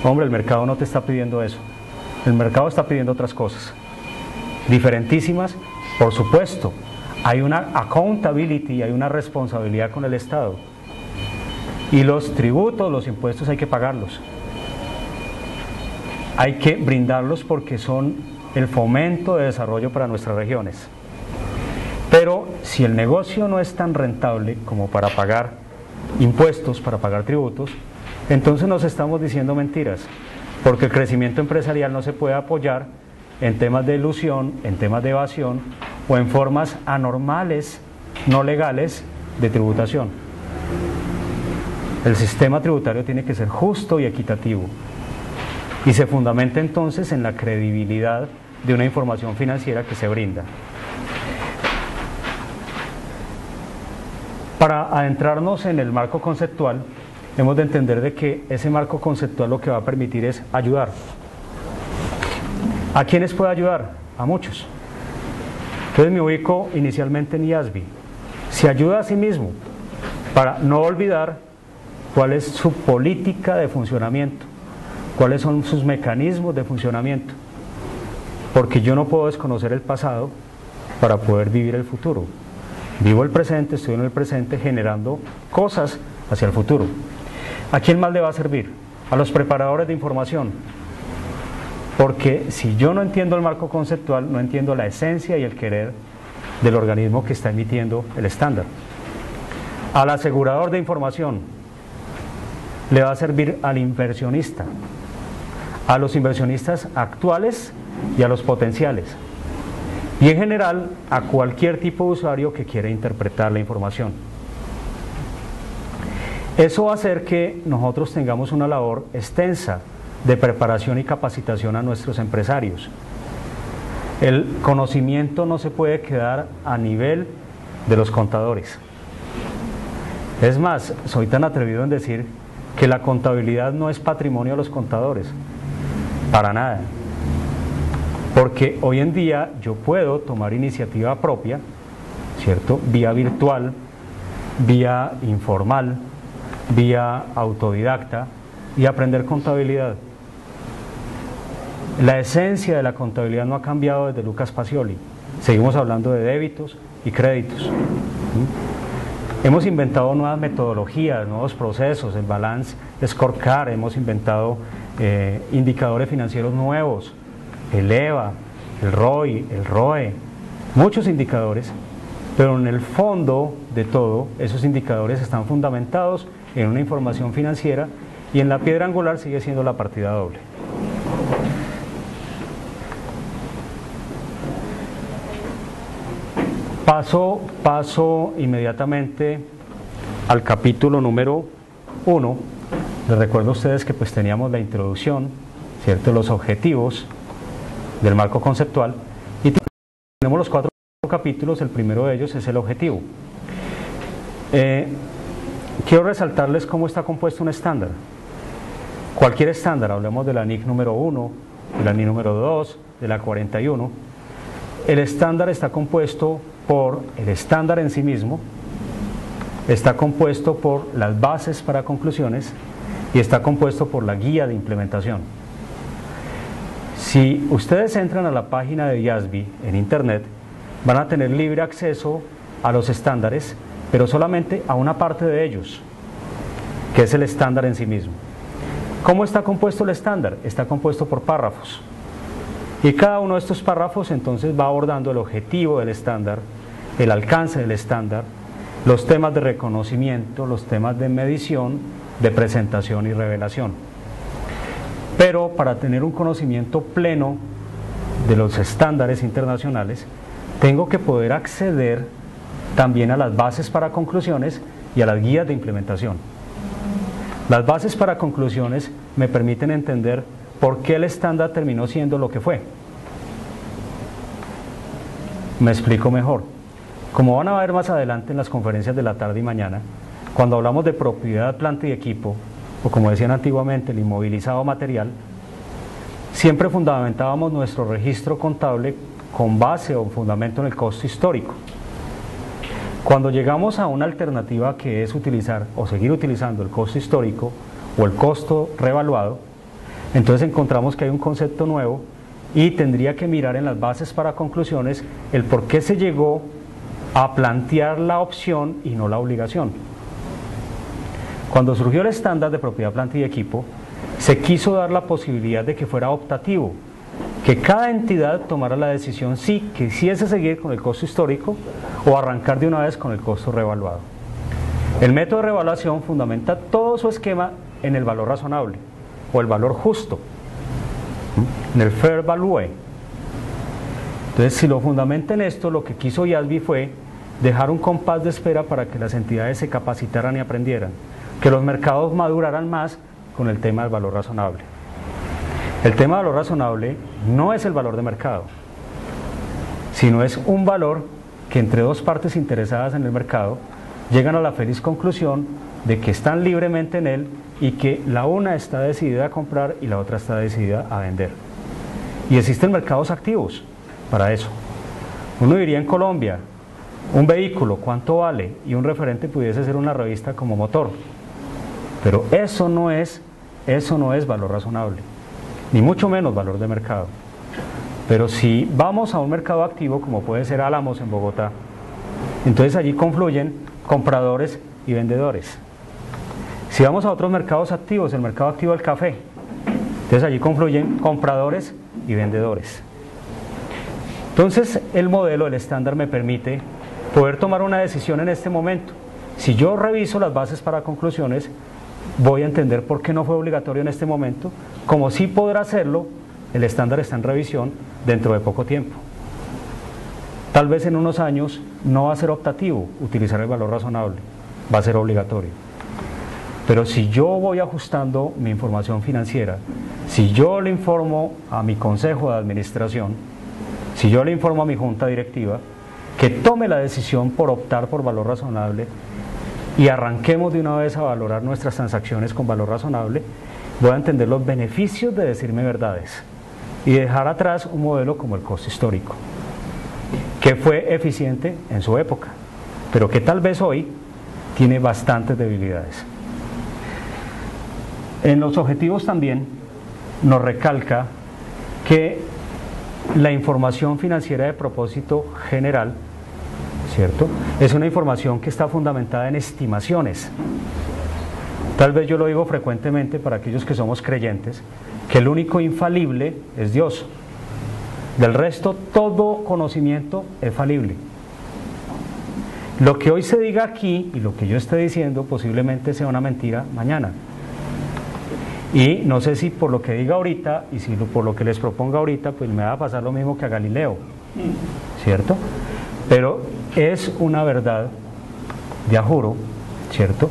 Hombre, el mercado no te está pidiendo eso. El mercado está pidiendo otras cosas, diferentísimas, por supuesto. Hay una accountability, hay una responsabilidad con el Estado. Y los tributos, los impuestos hay que pagarlos. Hay que brindarlos porque son el fomento de desarrollo para nuestras regiones. Pero si el negocio no es tan rentable como para pagar impuestos, para pagar tributos, entonces nos estamos diciendo mentiras, porque el crecimiento empresarial no se puede apoyar en temas de ilusión, en temas de evasión o en formas anormales, no legales, de tributación. El sistema tributario tiene que ser justo y equitativo y se fundamenta entonces en la credibilidad de una información financiera que se brinda. Para adentrarnos en el marco conceptual, hemos de entender de que ese marco conceptual lo que va a permitir es ayudar. ¿A quiénes puede ayudar? A muchos. Entonces me ubico inicialmente en IASB. Se ayuda a sí mismo para no olvidar cuál es su política de funcionamiento, cuáles son sus mecanismos de funcionamiento, porque yo no puedo desconocer el pasado para poder vivir el futuro. Vivo el presente, estoy en el presente generando cosas hacia el futuro. ¿A quién más le va a servir? A los preparadores de información, porque si yo no entiendo el marco conceptual, no entiendo la esencia y el querer del organismo que está emitiendo el estándar. Al asegurador de información le va a servir al inversionista, a los inversionistas actuales y a los potenciales, y en general a cualquier tipo de usuario que quiera interpretar la información. Eso va a hacer que nosotros tengamos una labor extensa de preparación y capacitación a nuestros empresarios. El conocimiento no se puede quedar a nivel de los contadores. Es más, soy tan atrevido en decir que la contabilidad no es patrimonio de los contadores, para nada. Porque hoy en día yo puedo tomar iniciativa propia, ¿cierto? Vía virtual, vía informal, vía autodidacta y aprender contabilidad. La esencia de la contabilidad no ha cambiado desde Lucas Pacioli. Seguimos hablando de débitos y créditos. Hemos inventado nuevas metodologías, nuevos procesos, el balance scorecard, hemos inventado indicadores financieros nuevos, el EVA, el ROI, el ROE, muchos indicadores, pero en el fondo de todo, esos indicadores están fundamentados en una información financiera y en la piedra angular sigue siendo la partida doble. Paso inmediatamente al capítulo número 1. Les recuerdo a ustedes que pues teníamos la introducción, ¿cierto? Los objetivos del marco conceptual y tenemos los 4 capítulos. El primero de ellos es el objetivo. Quiero resaltarles cómo está compuesto un estándar. Cualquier estándar, hablemos de la NIC número 1, de la NIC número 2, de la 41. El estándar está compuesto por el estándar en sí mismo, está compuesto por las bases para conclusiones y está compuesto por la guía de implementación. Si ustedes entran a la página de IASB en internet, van a tener libre acceso a los estándares, pero solamente a una parte de ellos, que es el estándar en sí mismo. ¿Cómo está compuesto el estándar? Está compuesto por párrafos. Y cada uno de estos párrafos entonces va abordando el objetivo del estándar, el alcance del estándar, los temas de reconocimiento, los temas de medición, de presentación y revelación. Pero para tener un conocimiento pleno de los estándares internacionales, tengo que poder acceder también a las bases para conclusiones y a las guías de implementación. Las bases para conclusiones me permiten entender por qué el estándar terminó siendo lo que fue. Me explico mejor. Como van a ver más adelante en las conferencias de la tarde y mañana, cuando hablamos de propiedad, planta y equipo, o como decían antiguamente, el inmovilizado material, siempre fundamentábamos nuestro registro contable con base o fundamento en el costo histórico. Cuando llegamos a una alternativa que es utilizar o seguir utilizando el costo histórico o el costo revaluado, entonces encontramos que hay un concepto nuevo y tendría que mirar en las bases para conclusiones el por qué se llegó a plantear la opción y no la obligación. Cuando surgió el estándar de propiedad, planta y equipo, se quiso dar la posibilidad de que fuera optativo, que cada entidad tomara la decisión si quisiese seguir con el costo histórico o arrancar de una vez con el costo revaluado. El método de revaluación fundamenta todo su esquema en el valor razonable o el valor justo, en el fair value. Entonces, si lo fundamenta en esto, lo que quiso IASB fue dejar un compás de espera para que las entidades se capacitaran y aprendieran, que los mercados maduraran más con el tema del valor razonable. El tema del valor razonable no es el valor de mercado, sino es un valor que entre dos partes interesadas en el mercado llegan a la feliz conclusión de que están libremente en él y que la una está decidida a comprar y la otra está decidida a vender. Y existen mercados activos para eso. Uno diría en Colombia, un vehículo, ¿cuánto vale? Y un referente pudiese ser una revista como Motor. Pero eso no es valor razonable, ni mucho menos valor de mercado. Pero si vamos a un mercado activo, como puede ser Álamos en Bogotá, entonces allí confluyen compradores y vendedores. Si vamos a otros mercados activos, el mercado activo del café, entonces allí confluyen compradores y vendedores. Entonces el modelo, el estándar, me permite poder tomar una decisión en este momento. Si yo reviso las bases para conclusiones, voy a entender por qué no fue obligatorio en este momento, como sí podrá hacerlo, el estándar está en revisión dentro de poco tiempo. Tal vez en unos años no va a ser optativo utilizar el valor razonable, va a ser obligatorio. Pero si yo voy ajustando mi información financiera, si yo le informo a mi consejo de administración, si yo le informo a mi junta directiva, que tome la decisión por optar por valor razonable y arranquemos de una vez a valorar nuestras transacciones con valor razonable, voy a entender los beneficios de decirme verdades y dejar atrás un modelo como el costo histórico, que fue eficiente en su época, pero que tal vez hoy tiene bastantes debilidades. En los objetivos también nos recalca que la información financiera de propósito general, ¿cierto?, es una información que está fundamentada en estimaciones. Tal vez yo lo digo frecuentemente para aquellos que somos creyentes, que el único infalible es Dios. Del resto, todo conocimiento es falible. Lo que hoy se diga aquí y lo que yo esté diciendo posiblemente sea una mentira mañana. Y no sé si por lo que diga ahorita y si por lo que les proponga ahorita, pues me va a pasar lo mismo que a Galileo, ¿cierto? Pero es una verdad de a juro, ¿cierto?,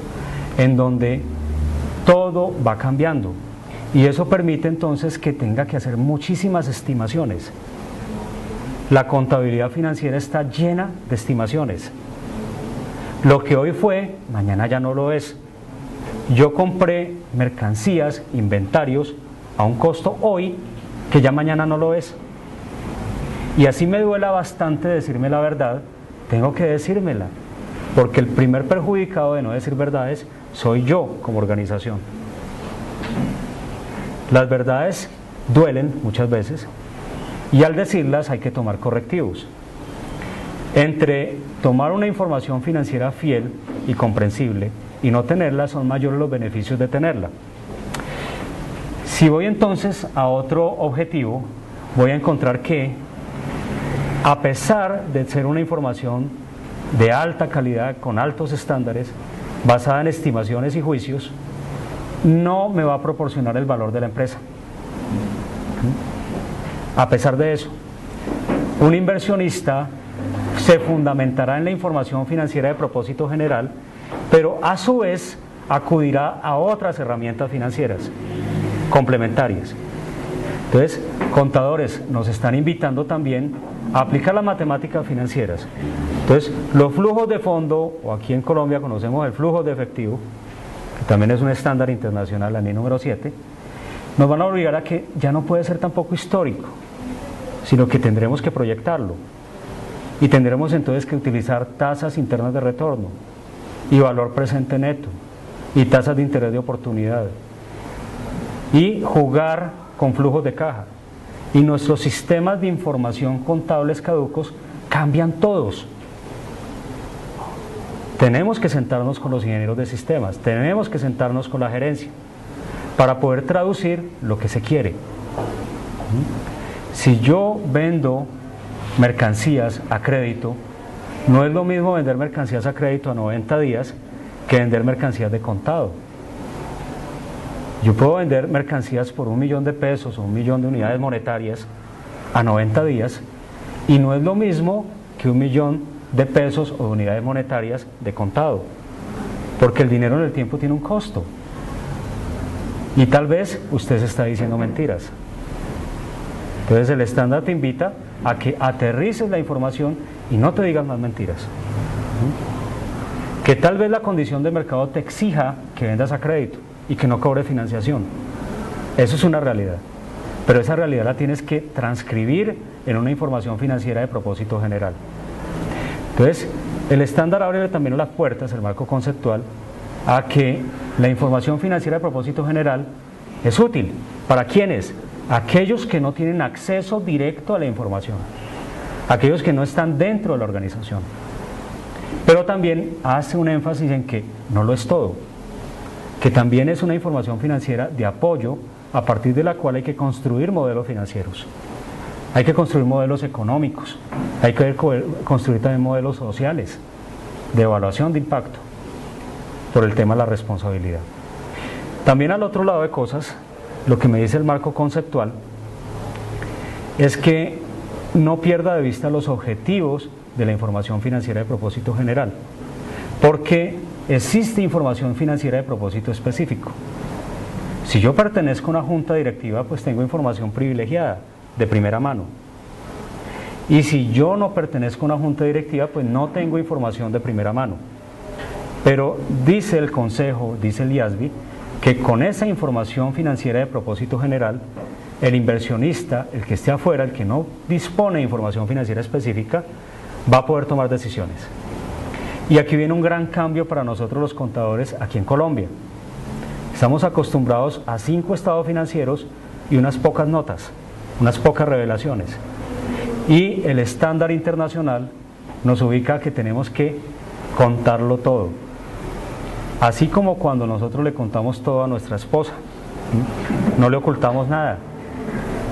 en donde todo va cambiando. Y eso permite entonces que tenga que hacer muchísimas estimaciones. La contabilidad financiera está llena de estimaciones. Lo que hoy fue, mañana ya no lo es. Yo compré mercancías, inventarios, a un costo hoy que ya mañana no lo es. Y así me duela bastante decirme la verdad, tengo que decírmela, porque el primer perjudicado de no decir verdades soy yo como organización. Las verdades duelen muchas veces y al decirlas hay que tomar correctivos. Entre tomar una información financiera fiel y comprensible y no tenerla, son mayores los beneficios de tenerla. Si voy entonces a otro objetivo, voy a encontrar que, a pesar de ser una información de alta calidad, con altos estándares, basada en estimaciones y juicios, no me va a proporcionar el valor de la empresa. A pesar de eso, un inversionista se fundamentará en la información financiera de propósito general, pero a su vez acudirá a otras herramientas financieras complementarias. Entonces, contadores nos están invitando también a aplicar las matemáticas financieras. Entonces, los flujos de fondo, o aquí en Colombia conocemos el flujo de efectivo, que también es un estándar internacional, ANI número 7, nos van a obligar a que ya no puede ser tampoco histórico, sino que tendremos que proyectarlo. Y tendremos entonces que utilizar tasas internas de retorno, y valor presente neto, y tasas de interés de oportunidad, y jugar con flujos de caja. Y nuestros sistemas de información contables caducos cambian todos. Tenemos que sentarnos con los ingenieros de sistemas, tenemos que sentarnos con la gerencia, para poder traducir lo que se quiere. Si yo vendo mercancías a crédito, no es lo mismo vender mercancías a crédito a 90 días que vender mercancías de contado. Yo puedo vender mercancías por 1 millón de pesos o 1 millón de unidades monetarias a 90 días y no es lo mismo que 1 millón de pesos o de unidades monetarias de contado, porque el dinero en el tiempo tiene un costo y tal vez usted se está diciendo mentiras. Entonces el estándar te invita a que aterrices la información y no te digas más mentiras. Que tal vez la condición de mercado te exija que vendas a crédito y que no cobre financiación. Eso es una realidad, pero esa realidad la tienes que transcribir en una información financiera de propósito general. Entonces, el estándar abre también las puertas, el marco conceptual, a que la información financiera de propósito general es útil. ¿Para quiénes? Aquellos que no tienen acceso directo a la información, aquellos que no están dentro de la organización. Pero también hace un énfasis en que no lo es todo, que también es una información financiera de apoyo a partir de la cual hay que construir modelos financieros, hay que construir modelos económicos, hay que construir también modelos sociales de evaluación de impacto por el tema de la responsabilidad. También al otro lado de cosas, lo que me dice el marco conceptual es que no pierda de vista los objetivos de la información financiera de propósito general, porque existe información financiera de propósito específico. Si yo pertenezco a una junta directiva, pues tengo información privilegiada, de primera mano. Y si yo no pertenezco a una junta directiva, pues no tengo información de primera mano. Pero dice el Consejo, dice el IASBI, que con esa información financiera de propósito general, el inversionista, el que esté afuera, el que no dispone de información financiera específica, va a poder tomar decisiones. Y aquí viene un gran cambio para nosotros los contadores aquí en Colombia. Estamos acostumbrados a 5 estados financieros y unas pocas notas, unas pocas revelaciones. Y el estándar internacional nos ubica que tenemos que contarlo todo. Así como cuando nosotros le contamos todo a nuestra esposa, no le ocultamos nada,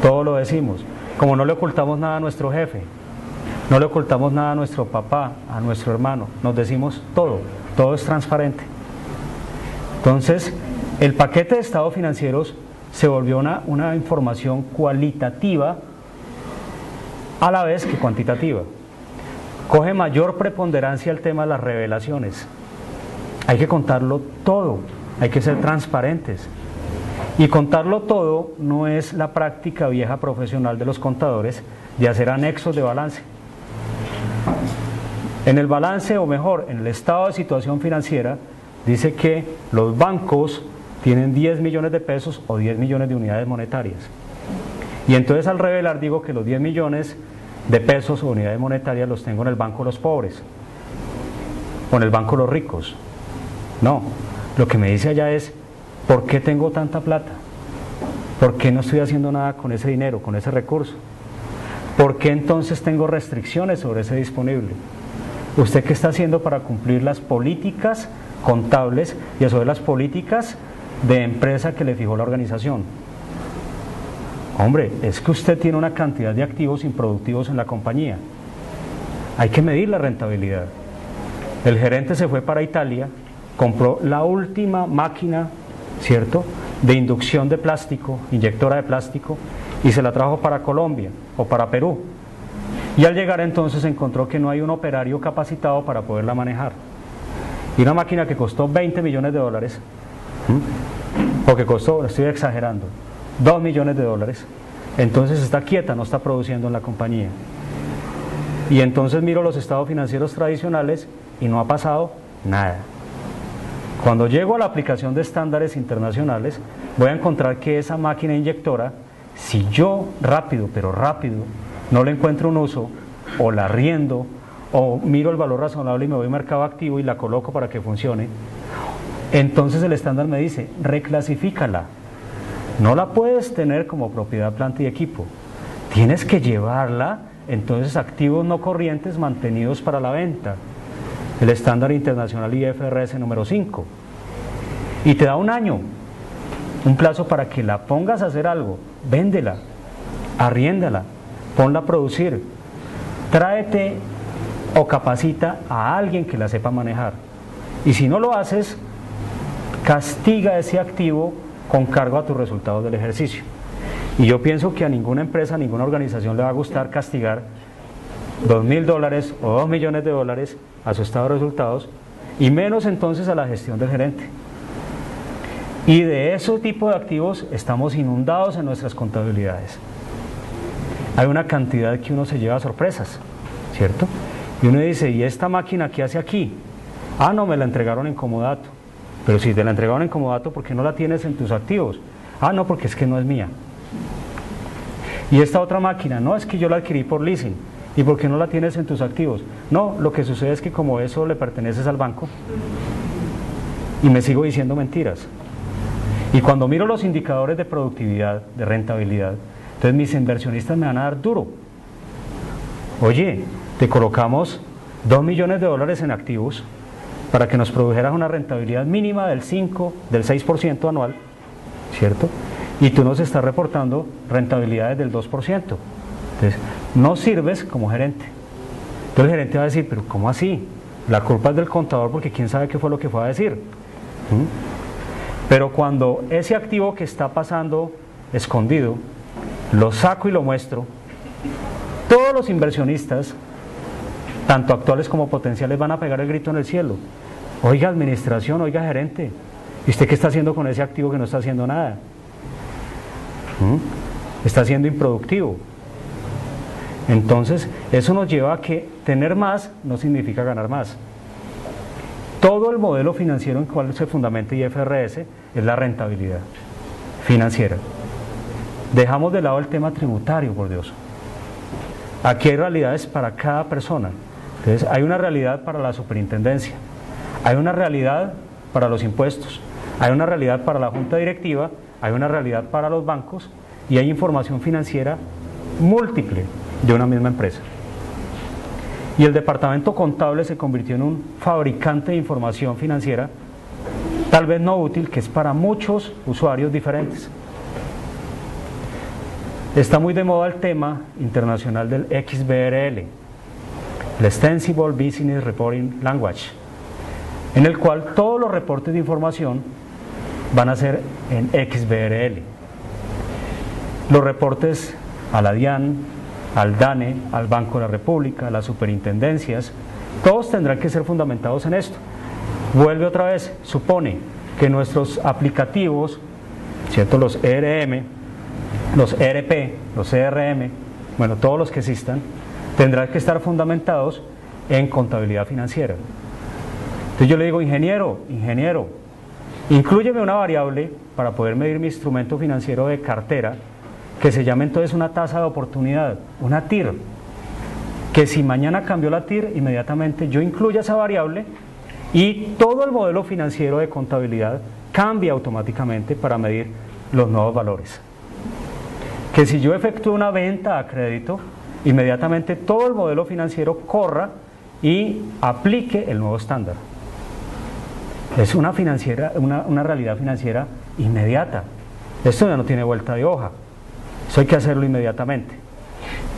todo lo decimos. Como no le ocultamos nada a nuestro jefe, no le ocultamos nada a nuestro papá, a nuestro hermano, nos decimos todo, todo es transparente. Entonces, el paquete de estados financieros se volvió una información cualitativa a la vez que cuantitativa. Coge mayor preponderancia el tema de las revelaciones. Hay que contarlo todo, hay que ser transparentes. Y contarlo todo no es la práctica vieja profesional de los contadores de hacer anexos de balance. En el balance, o mejor, en el estado de situación financiera, dice que los bancos tienen 10 millones de pesos o 10 millones de unidades monetarias. Y entonces al revelar digo que los 10 millones de pesos o unidades monetarias los tengo en el banco de los pobres o en el banco de los ricos. No, lo que me dice allá es, ¿por qué tengo tanta plata? ¿Por qué no estoy haciendo nada con ese dinero, con ese recurso? ¿Por qué entonces tengo restricciones sobre ese disponible? ¿Usted qué está haciendo para cumplir las políticas contables y a su vez las políticas de empresa que le fijó la organización? Hombre, es que usted tiene una cantidad de activos improductivos en la compañía. Hay que medir la rentabilidad. El gerente se fue para Italia, compró la última máquina, ¿cierto?, de inducción de plástico, inyectora de plástico, y se la trajo para Colombia o para Perú. Y al llegar entonces encontró que no hay un operario capacitado para poderla manejar. Y una máquina que costó 20 millones de dólares, o que costó, estoy exagerando, 2 millones de dólares, entonces está quieta, no está produciendo en la compañía. Y entonces miro los estados financieros tradicionales y no ha pasado nada. Cuando llego a la aplicación de estándares internacionales, voy a encontrar que esa máquina inyectora, si yo rápido, pero rápido, no le encuentro un uso, o la arriendo, o miro el valor razonable y me voy a mercado activo y la coloco para que funcione, entonces el estándar me dice, reclasifícala. No la puedes tener como propiedad, planta y equipo. Tienes que llevarla, entonces, activos no corrientes mantenidos para la venta. El estándar internacional IFRS número 5. Y te da un año, un plazo para que la pongas a hacer algo. Véndela, arriéndala, ponla a producir. Tráete o capacita a alguien que la sepa manejar. Y si no lo haces, castiga ese activo con cargo a tus resultados del ejercicio. Y yo pienso que a ninguna empresa, a ninguna organización le va a gustar castigar $2.000 o 2 millones de dólares a su estado de resultados, y menos entonces a la gestión del gerente. Y de ese tipo de activos estamos inundados en nuestras contabilidades. Hay una cantidad que uno se lleva a sorpresas, ¿cierto? Y uno dice, ¿y esta máquina qué hace aquí? Ah, no, me la entregaron en comodato. Pero si te la entregaron en comodato, ¿por qué no la tienes en tus activos? Ah, no, porque es que no es mía. Y esta otra máquina, no, es que yo la adquirí por leasing. ¿Y por qué no la tienes en tus activos? No, lo que sucede es que como eso le perteneces al banco, y me sigo diciendo mentiras. Y cuando miro los indicadores de productividad, de rentabilidad, entonces mis inversionistas me van a dar duro. Oye, te colocamos 2 millones de dólares en activos para que nos produjeras una rentabilidad mínima del 6% anual, ¿cierto? Y tú nos estás reportando rentabilidades del 2%. Entonces, no sirves como gerente. Entonces el gerente va a decir, pero ¿cómo así? La culpa es del contador porque quién sabe qué fue lo que fue a decir. Pero cuando ese activo que está pasando escondido, lo saco y lo muestro, todos los inversionistas, tanto actuales como potenciales, van a pegar el grito en el cielo. Oiga, administración, oiga, gerente, ¿y usted qué está haciendo con ese activo que no está haciendo nada? Está siendo improductivo. Entonces, eso nos lleva a que tener más no significa ganar más. Todo el modelo financiero en el cual se fundamenta IFRS es la rentabilidad financiera. Dejamos de lado el tema tributario, por Dios. Aquí hay realidades para cada persona. Entonces, hay una realidad para la superintendencia, hay una realidad para los impuestos, hay una realidad para la junta directiva, hay una realidad para los bancos y hay información financiera múltiple de una misma empresa. Y el departamento contable se convirtió en un fabricante de información financiera, tal vez no útil, que es para muchos usuarios diferentes. Está muy de moda el tema internacional del XBRL, el Extensible Business Reporting Language, en el cual todos los reportes de información van a ser en XBRL. Los reportes a la DIAN, al DANE, al Banco de la República, a las superintendencias, todos tendrán que ser fundamentados en esto. Vuelve otra vez, supone que nuestros aplicativos, ¿cierto? Los ERM, los ERP, los CRM, bueno, todos los que existan, tendrán que estar fundamentados en contabilidad financiera. Entonces yo le digo, ingeniero, inclúyeme una variable para poder medir mi instrumento financiero de cartera, que se llama entonces una tasa de oportunidad, una TIR, que si mañana cambió la TIR, inmediatamente yo incluya esa variable y todo el modelo financiero de contabilidad cambia automáticamente para medir los nuevos valores. Que si yo efectúo una venta a crédito, inmediatamente todo el modelo financiero corra y aplique el nuevo estándar. Es una realidad financiera inmediata. Esto ya no tiene vuelta de hoja. Eso hay que hacerlo inmediatamente.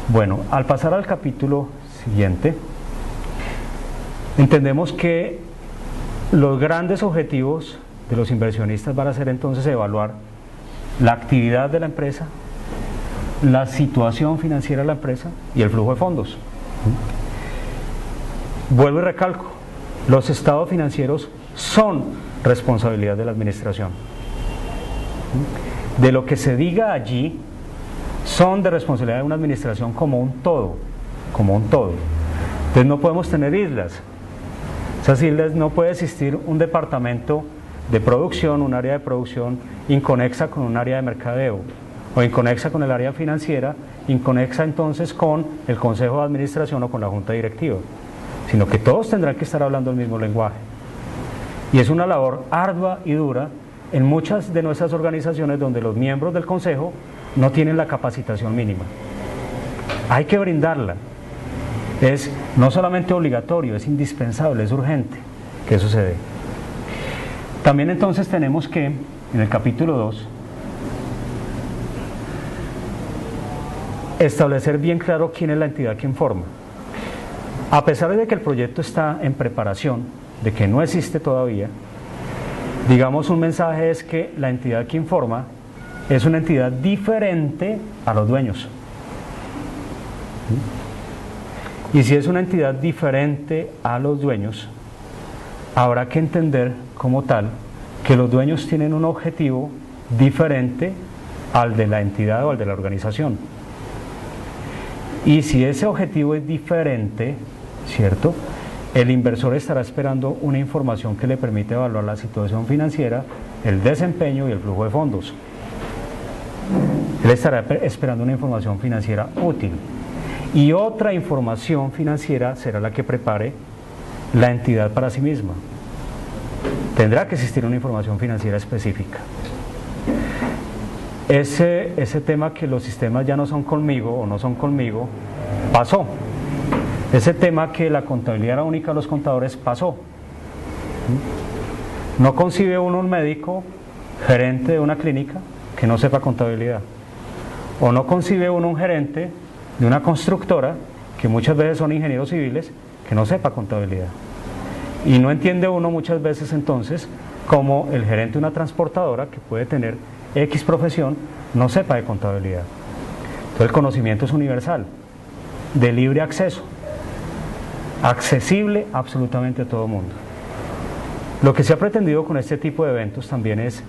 Bueno, al pasar al capítulo siguiente, entendemos que los grandes objetivos de los inversionistas van a ser entonces evaluar la actividad de la empresa, la situación financiera de la empresa y el flujo de fondos. Vuelvo y recalco, los estados financieros son responsabilidad de la administración. De lo que se diga allí son de responsabilidad de una administración como un todo, Entonces no podemos tener islas. Esas islas no puede existir un departamento de producción, un área de producción inconexa con un área de mercadeo, o inconexa con el área financiera, inconexa entonces con el consejo de administración o con la junta directiva, sino que todos tendrán que estar hablando el mismo lenguaje. Y es una labor ardua y dura en muchas de nuestras organizaciones donde los miembros del consejo no tienen la capacitación mínima. Hay que brindarla. Es no solamente obligatorio, es indispensable, es urgente que eso se dé. También entonces tenemos que, en el capítulo 2, establecer bien claro quién es la entidad que informa. A pesar de que el proyecto está en preparación, de que no existe todavía, digamos un mensaje es que la entidad que informa es una entidad diferente a los dueños. Y si es una entidad diferente a los dueños, habrá que entender como tal que los dueños tienen un objetivo diferente al de la entidad o al de la organización. Y si ese objetivo es diferente, ¿cierto?, el inversor estará esperando una información que le permite evaluar la situación financiera, el desempeño y el flujo de fondos. Él estará esperando una información financiera útil. Y otra información financiera será la que prepare la entidad para sí misma. Tendrá que existir una información financiera específica. Ese tema que los sistemas ya no son conmigo o no son conmigo, pasó. Ese tema que la contabilidad era única a los contadores, pasó. No concibe uno un médico, gerente de una clínica, que no sepa contabilidad. O no concibe uno un gerente de una constructora, que muchas veces son ingenieros civiles, que no sepa contabilidad. Y no entiende uno muchas veces entonces como el gerente de una transportadora, que puede tener X profesión, no sepa de contabilidad. Entonces el conocimiento es universal, de libre acceso, accesible absolutamente a todo mundo. Lo que se ha pretendido con este tipo de eventos también es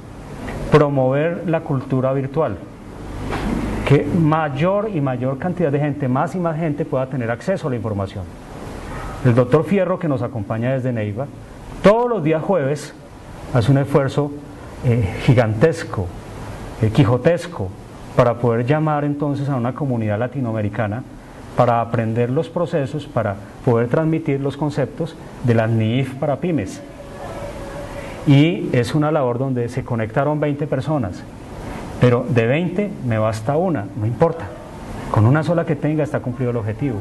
promover la cultura virtual, que mayor y mayor cantidad de gente, más y más gente pueda tener acceso a la información. El doctor Fierro, que nos acompaña desde Neiva, todos los días jueves hace un esfuerzo gigantesco, quijotesco, para poder llamar entonces a una comunidad latinoamericana para aprender los procesos, para poder transmitir los conceptos de las NIIF para pymes. Y es una labor donde se conectaron 20 personas, pero de 20 me basta una, no importa. Con una sola que tenga está cumplido el objetivo.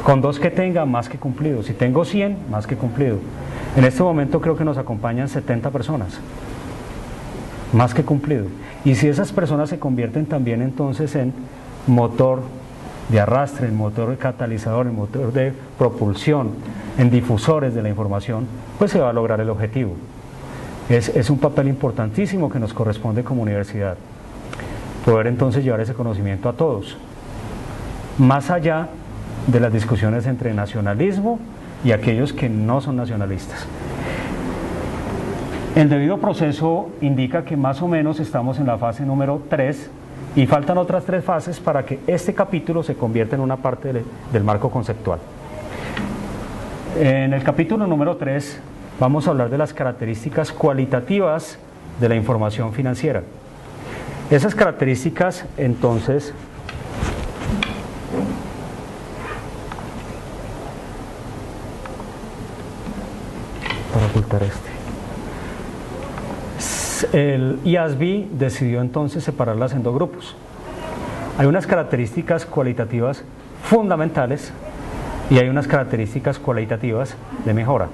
Con 2 que tenga, más que cumplido. Si tengo 100, más que cumplido. En este momento creo que nos acompañan 70 personas, más que cumplido. Y si esas personas se convierten también entonces en motor de arrastre, en motor de catalizador, en motor de propulsión, en difusores de la información, pues se va a lograr el objetivo. Es un papel importantísimo que nos corresponde como universidad, poder entonces llevar ese conocimiento a todos, más allá de las discusiones entre nacionalismo y aquellos que no son nacionalistas. El debido proceso indica que más o menos estamos en la fase número 3 y faltan otras 3 fases para que este capítulo se convierta en una parte del marco conceptual. En el capítulo número 3 vamos a hablar de las características cualitativas de la información financiera. Esas características entonces para ocultar el IASB decidió entonces separarlas en 2 grupos. Hay unas características cualitativas fundamentales y hay unas características cualitativas de mejora.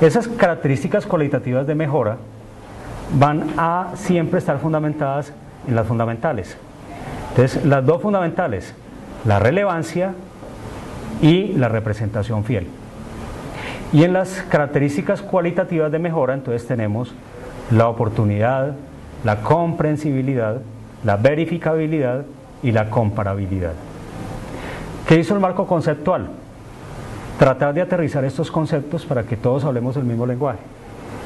Esas características cualitativas de mejora van a siempre estar fundamentadas en las fundamentales. Entonces, las 2 fundamentales, la relevancia y la representación fiel. Y en las características cualitativas de mejora, entonces tenemos la oportunidad, la comprensibilidad, la verificabilidad y la comparabilidad. ¿Qué hizo el marco conceptual? Tratar de aterrizar estos conceptos para que todos hablemos el mismo lenguaje.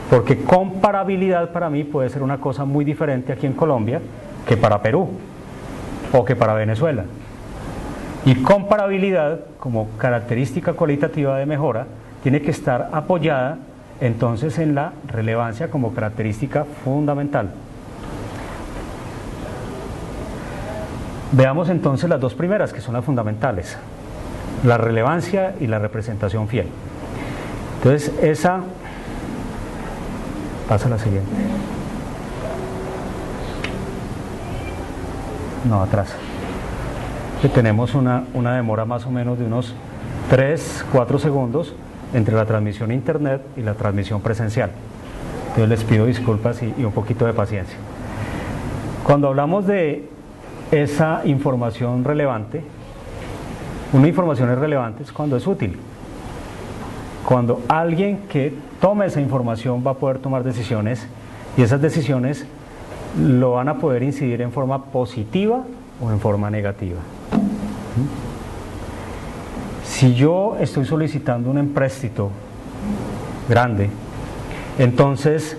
Porque comparabilidad para mí puede ser una cosa muy diferente aquí en Colombia que para Perú o que para Venezuela. Y comparabilidad como característica cualitativa de mejora tiene que estar apoyada entonces en la relevancia como característica fundamental. Veamos entonces las 2 primeras, que son las fundamentales, la relevancia y la representación fiel. Entonces esa, pasa a la siguiente. No, atrás. Que tenemos una demora más o menos de unos 3-4 segundos entre la transmisión a internet y la transmisión presencial. Entonces les pido disculpas y un poquito de paciencia. Cuando hablamos de esa información relevante, una información es relevante es cuando es útil. Cuando alguien que tome esa información va a poder tomar decisiones y esas decisiones lo van a poder incidir en forma positiva o en forma negativa. Si yo estoy solicitando un empréstito grande, entonces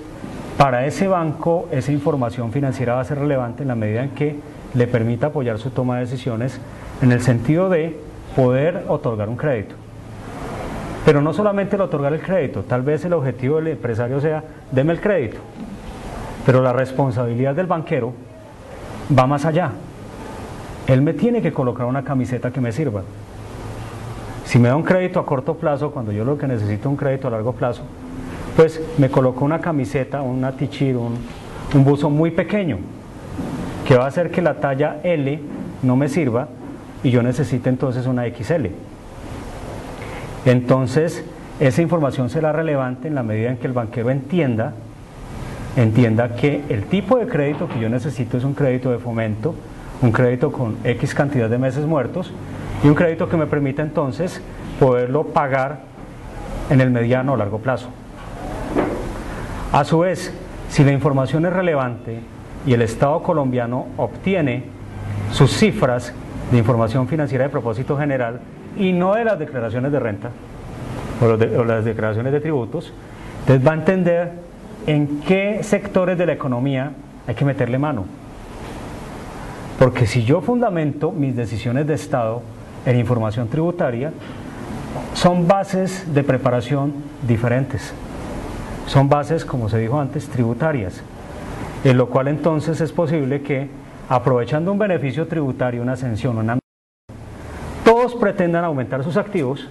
para ese banco esa información financiera va a ser relevante en la medida en que le permita apoyar su toma de decisiones en el sentido de poder otorgar un crédito. Pero no solamente el otorgar el crédito, tal vez el objetivo del empresario sea, deme el crédito, pero la responsabilidad del banquero va más allá. Él me tiene que colocar una camiseta que me sirva. Si me da un crédito a corto plazo, cuando yo lo que necesito es un crédito a largo plazo, pues me coloco una camiseta, una tichir, un buzo muy pequeño, que va a hacer que la talla L no me sirva y yo necesito entonces una XL. Entonces, esa información será relevante en la medida en que el banquero entienda que el tipo de crédito que yo necesito es un crédito de fomento, un crédito con X cantidad de meses muertos y un crédito que me permita entonces poderlo pagar en el mediano o largo plazo. A su vez, si la información es relevante y el Estado colombiano obtiene sus cifras de información financiera de propósito general y no de las declaraciones de renta o las declaraciones de tributos, Entonces va a entender en qué sectores de la economía hay que meterle mano. Porque si yo fundamento mis decisiones de Estado en información tributaria, son bases de preparación diferentes. Son bases, como se dijo antes, tributarias. En lo cual entonces es posible que, aprovechando un beneficio tributario, una ascensión, todos pretendan aumentar sus activos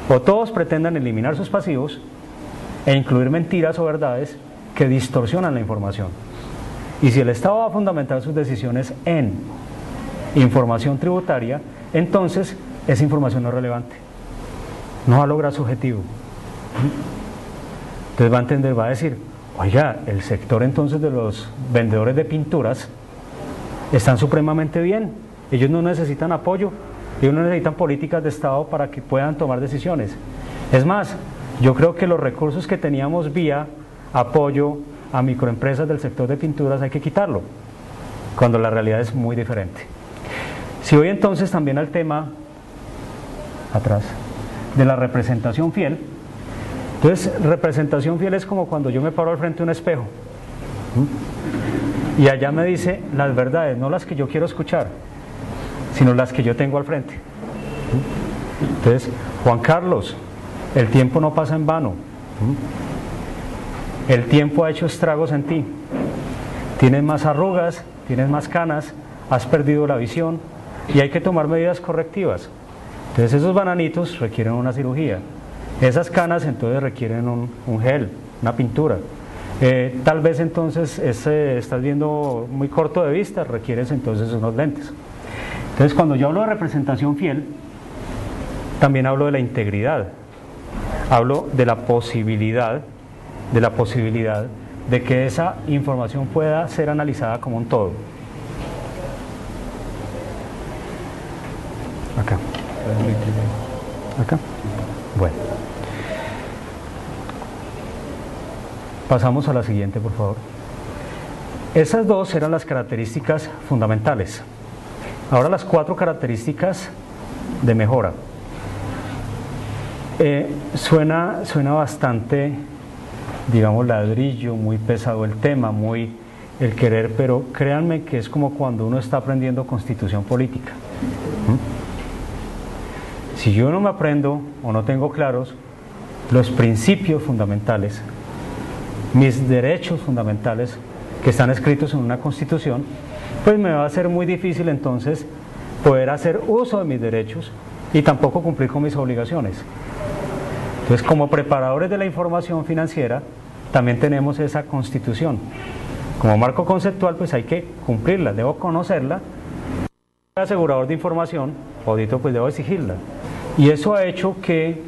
o todos pretendan eliminar sus pasivos e incluir mentiras o verdades que distorsionan la información. Y si el Estado va a fundamentar sus decisiones en información tributaria, entonces esa información no es relevante, no va a lograr su objetivo. Entonces va a entender, va a decir, oiga, el sector entonces de los vendedores de pinturas están supremamente bien, ellos no necesitan apoyo, ellos no necesitan políticas de Estado para que puedan tomar decisiones. Es más, yo creo que los recursos que teníamos vía apoyo a microempresas del sector de pinturas hay que quitarlo, cuando la realidad es muy diferente. Si voy entonces también al tema, atrás, de la representación fiel, entonces representación fiel es como cuando yo me paro al frente de un espejo, y allá me dice las verdades, no las que yo quiero escuchar, sino las que yo tengo al frente. Entonces, Juan Carlos, el tiempo no pasa en vano. El tiempo ha hecho estragos en ti. Tienes más arrugas, tienes más canas, has perdido la visión y hay que tomar medidas correctivas. Entonces esos bananitos requieren una cirugía. Esas canas entonces requieren un gel, una pintura. Tal vez entonces estás viendo muy corto de vista, requieres entonces unos lentes. Entonces cuando yo hablo de representación fiel, también hablo de la integridad. Hablo de la posibilidad de que esa información pueda ser analizada como un todo. Acá. Acá. Bueno. Pasamos a la siguiente, por favor. Esas dos eran las características fundamentales. Ahora las 4 características de mejora. Suena bastante, digamos, ladrillo, muy pesado el tema, muy el querer, pero créanme que es como cuando uno está aprendiendo constitución política. Si yo no me aprendo o no tengo claros los principios fundamentales, mis derechos fundamentales que están escritos en una constitución, pues me va a ser muy difícil entonces poder hacer uso de mis derechos y tampoco cumplir con mis obligaciones. Entonces, como preparadores de la información financiera, también tenemos esa constitución. Como marco conceptual, pues hay que cumplirla, debo conocerla. El asegurador de información, audito, pues debo exigirla. Y eso ha hecho que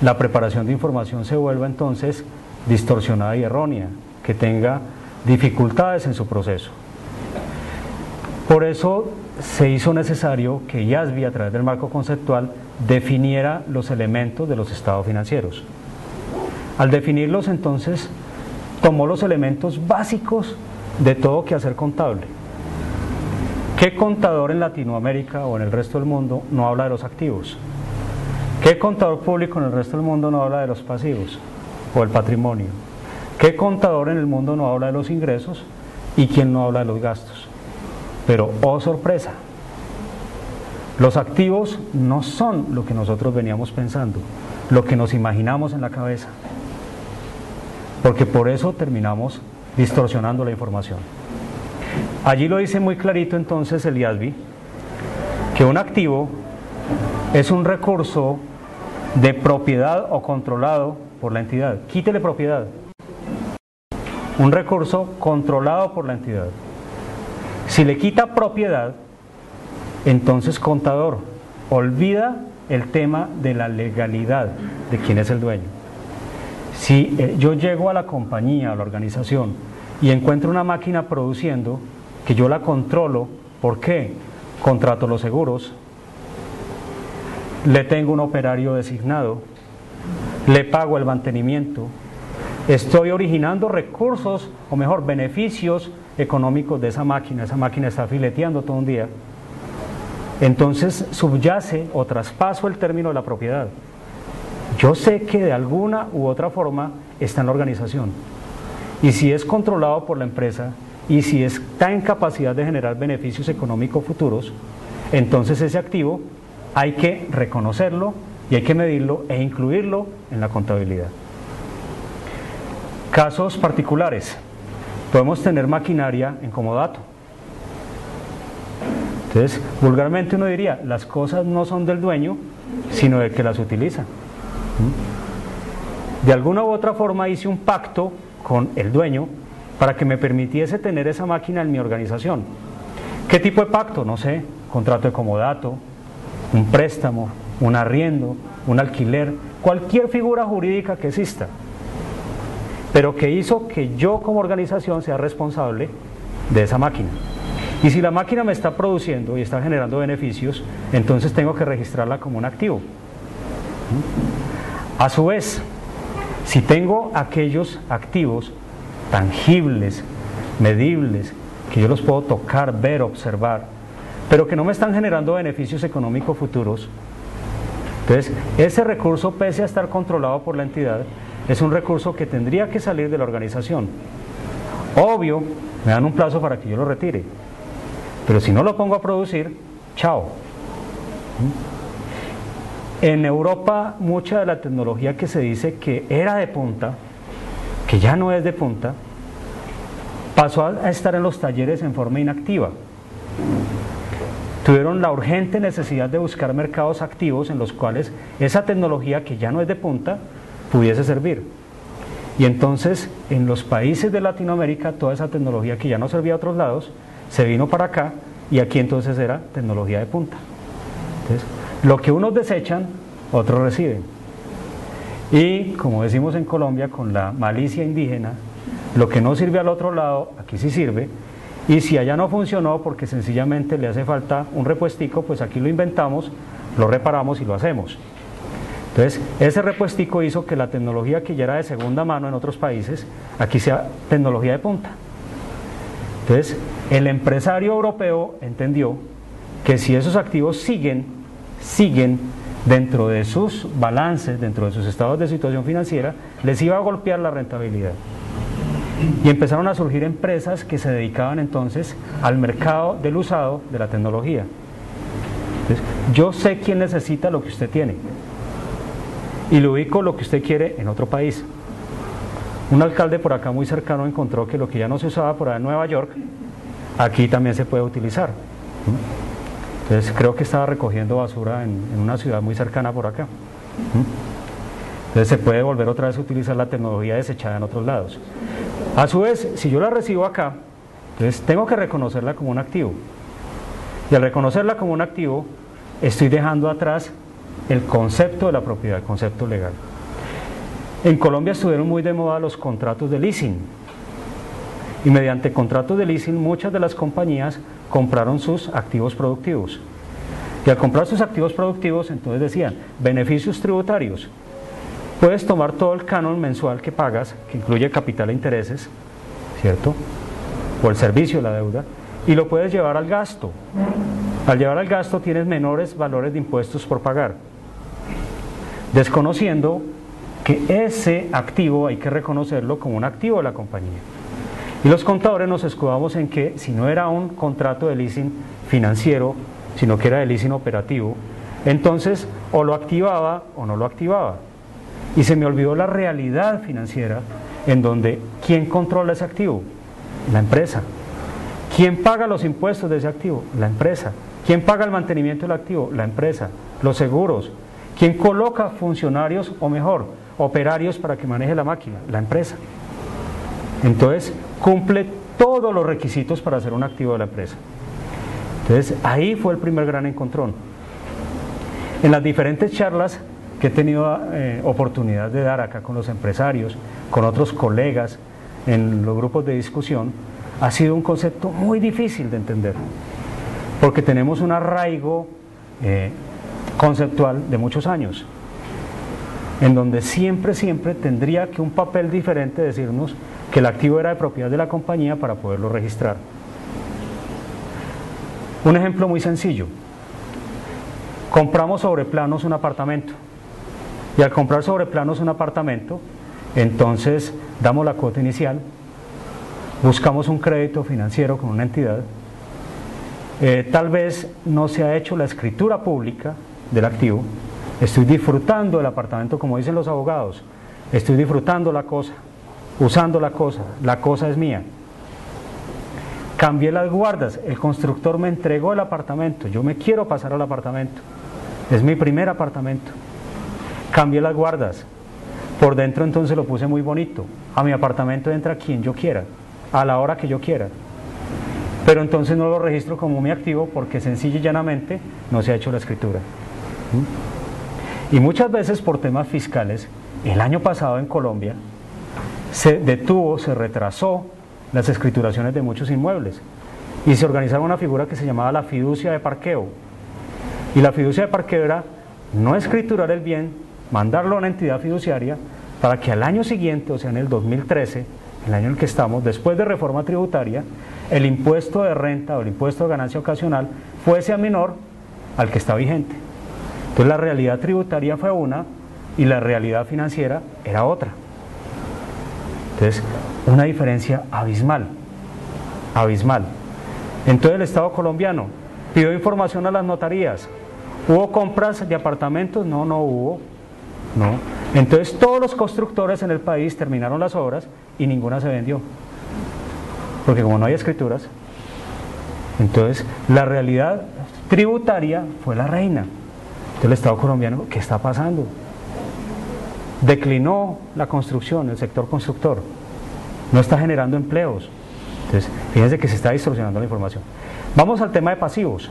la preparación de información se vuelva entonces distorsionada y errónea, que tenga dificultades en su proceso. Por eso se hizo necesario que IASBI, a través del marco conceptual, definiera los elementos de los estados financieros. Al definirlos, entonces, tomó los elementos básicos de todo quehacer contable. ¿Qué contador en Latinoamérica o en el resto del mundo no habla de los activos? ¿Qué contador público en el resto del mundo no habla de los pasivos o el patrimonio? ¿Qué contador en el mundo no habla de los ingresos y quién no habla de los gastos? Pero, oh sorpresa, los activos no son lo que nosotros veníamos pensando, lo que nos imaginamos en la cabeza, porque por eso terminamos distorsionando la información. Allí lo dice muy clarito entonces el IASBI, que un activo es un recurso de propiedad o controlado por la entidad. Quítele propiedad. Un recurso controlado por la entidad. Si le quita propiedad, entonces contador olvida el tema de la legalidad de quién es el dueño. Si yo llego a la compañía, a la organización, y encuentro una máquina produciendo, que yo la controlo, ¿por qué? Contrato los seguros, le tengo un operario designado, le pago el mantenimiento, estoy originando recursos, o mejor, beneficios económicos de esa máquina está fileteando todo un día, entonces subyace o traspaso el término de la propiedad. Yo sé que de alguna u otra forma está en la organización. Y si es controlado por la empresa y si está en capacidad de generar beneficios económicos futuros, entonces ese activo hay que reconocerlo y hay que medirlo e incluirlo en la contabilidad. Casos particulares. Podemos tener maquinaria en comodato. Entonces, vulgarmente uno diría, las cosas no son del dueño, sino del que las utiliza. De alguna u otra forma hice un pacto con el dueño para que me permitiese tener esa máquina en mi organización. ¿Qué tipo de pacto? No sé, contrato de comodato, un préstamo, un arriendo, un alquiler, cualquier figura jurídica que exista, pero que hizo que yo como organización sea responsable de esa máquina. Y si la máquina me está produciendo y está generando beneficios, entonces tengo que registrarla como un activo. A su vez, si tengo aquellos activos tangibles, medibles, que yo los puedo tocar, ver, observar, pero que no me están generando beneficios económicos futuros, entonces ese recurso, pese a estar controlado por la entidad, es un recurso que tendría que salir de la organización. Obvio, me dan un plazo para que yo lo retire, pero si no lo pongo a producir, chao. En Europa, mucha de la tecnología que se dice que era de punta, que ya no es de punta, pasó a estar en los talleres en forma inactiva. Tuvieron la urgente necesidad de buscar mercados activos en los cuales esa tecnología que ya no es de punta pudiese servir. Y entonces en los países de Latinoamérica toda esa tecnología que ya no servía a otros lados se vino para acá y aquí entonces era tecnología de punta. Entonces, lo que unos desechan, otros reciben. Y como decimos en Colombia, con la malicia indígena, lo que no sirve al otro lado, aquí sí sirve. Y si allá no funcionó porque sencillamente le hace falta un repuestico, pues aquí lo inventamos, lo reparamos y lo hacemos. Entonces, ese repuestico hizo que la tecnología que ya era de segunda mano en otros países, aquí sea tecnología de punta. Entonces, el empresario europeo entendió que si esos activos siguen dentro de sus balances, dentro de sus estados de situación financiera, les iba a golpear la rentabilidad. Y empezaron a surgir empresas que se dedicaban entonces al mercado del usado de la tecnología. Entonces, yo sé quién necesita lo que usted tiene y le ubico lo que usted quiere en otro país. Un alcalde por acá muy cercano encontró que lo que ya no se usaba por allá en Nueva York, aquí también se puede utilizar. Entonces creo que estaba recogiendo basura en una ciudad muy cercana por acá. Entonces se puede volver otra vez a utilizar la tecnología desechada en otros lados. A su vez, si yo la recibo acá, entonces tengo que reconocerla como un activo. Y al reconocerla como un activo, estoy dejando atrás el concepto de la propiedad, el concepto legal. En Colombia estuvieron muy de moda los contratos de leasing. Y mediante contratos de leasing muchas de las compañías compraron sus activos productivos. Y al comprar sus activos productivos, entonces decían, beneficios tributarios. Puedes tomar todo el canon mensual que pagas, que incluye capital e intereses, ¿cierto? O el servicio, la deuda, y lo puedes llevar al gasto. Al llevar al gasto tienes menores valores de impuestos por pagar, desconociendo que ese activo hay que reconocerlo como un activo de la compañía. Y los contadores nos escudamos en que si no era un contrato de leasing financiero, sino que era de leasing operativo, entonces o lo activaba o no lo activaba. Y se me olvidó la realidad financiera en donde ¿quién controla ese activo? La empresa. ¿Quién paga los impuestos de ese activo? La empresa. ¿Quién paga el mantenimiento del activo? La empresa. Los seguros. ¿Quién coloca funcionarios o mejor, operarios para que maneje la máquina? La empresa. Entonces cumple todos los requisitos para ser un activo de la empresa. Entonces ahí fue el primer gran encontrón. En las diferentes charlas que he tenido oportunidad de dar acá con los empresarios, con otros colegas, en los grupos de discusión, ha sido un concepto muy difícil de entender, porque tenemos un arraigo conceptual de muchos años, en donde siempre tendría que un papel diferente decirnos que el activo era de propiedad de la compañía para poderlo registrar. Un ejemplo muy sencillo: compramos sobre planos un apartamento, y al comprar sobre planos un apartamento, entonces damos la cuota inicial, buscamos un crédito financiero con una entidad, tal vez no se ha hecho la escritura pública del activo, estoy disfrutando del apartamento como dicen los abogados, estoy disfrutando la cosa, usando la cosa es mía. Cambié las guardas, el constructor me entregó el apartamento, yo me quiero pasar al apartamento, es mi primer apartamento. Cambié las guardas, por dentro entonces lo puse muy bonito, a mi apartamento entra quien yo quiera, a la hora que yo quiera, pero entonces no lo registro como mi activo porque sencilla y llanamente no se ha hecho la escritura. Y muchas veces por temas fiscales, el año pasado en Colombia se detuvo, se retrasó las escrituraciones de muchos inmuebles y se organizaba una figura que se llamaba la fiducia de parqueo, y la fiducia de parqueo era no escriturar el bien, mandarlo a una entidad fiduciaria para que al año siguiente, o sea en el 2013, el año en el que estamos, después de reforma tributaria, el impuesto de renta o el impuesto de ganancia ocasional fuese a menor al que está vigente. Entonces la realidad tributaria fue una y la realidad financiera era otra. Entonces, una diferencia abismal, abismal. Entonces el Estado colombiano pidió información a las notarías. ¿Hubo compras de apartamentos? No, no hubo. No. Entonces todos los constructores en el país terminaron las obras y ninguna se vendió. Porque como no hay escrituras, entonces la realidad tributaria fue la reina. Entonces el Estado colombiano, ¿qué está pasando? Declinó la construcción, el sector constructor, no está generando empleos. Entonces, fíjense que se está distorsionando la información. Vamos al tema de pasivos.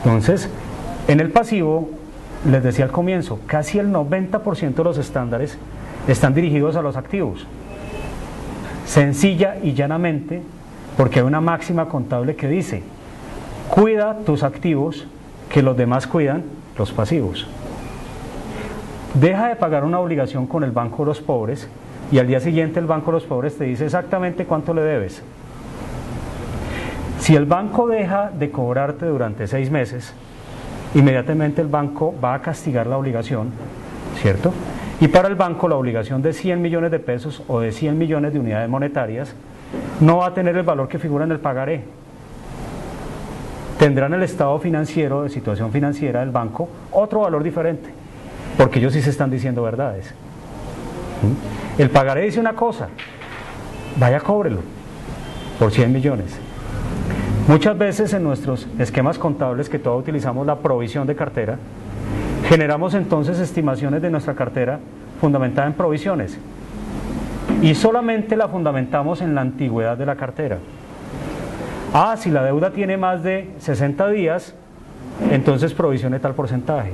Entonces, en el pasivo, les decía al comienzo, casi el 90% de los estándares están dirigidos a los activos. Sencilla y llanamente, porque hay una máxima contable que dice, cuida tus activos, que los demás cuidan los pasivos. Deja de pagar una obligación con el Banco de los Pobres y al día siguiente el Banco de los Pobres te dice exactamente cuánto le debes. Si el banco deja de cobrarte durante 6 meses, inmediatamente el banco va a castigar la obligación, ¿cierto? Y para el banco la obligación de 100 millones de pesos o de 100 millones de unidades monetarias no va a tener el valor que figura en el pagaré. Tendrá en el estado financiero, de situación financiera del banco, otro valor diferente, porque ellos sí se están diciendo verdades. El pagaré dice una cosa, vaya cóbrelo por 100 millones. Muchas veces en nuestros esquemas contables, que todos utilizamos la provisión de cartera, generamos entonces estimaciones de nuestra cartera fundamentada en provisiones y solamente la fundamentamos en la antigüedad de la cartera. Ah, si la deuda tiene más de 60 días, entonces provisione tal porcentaje.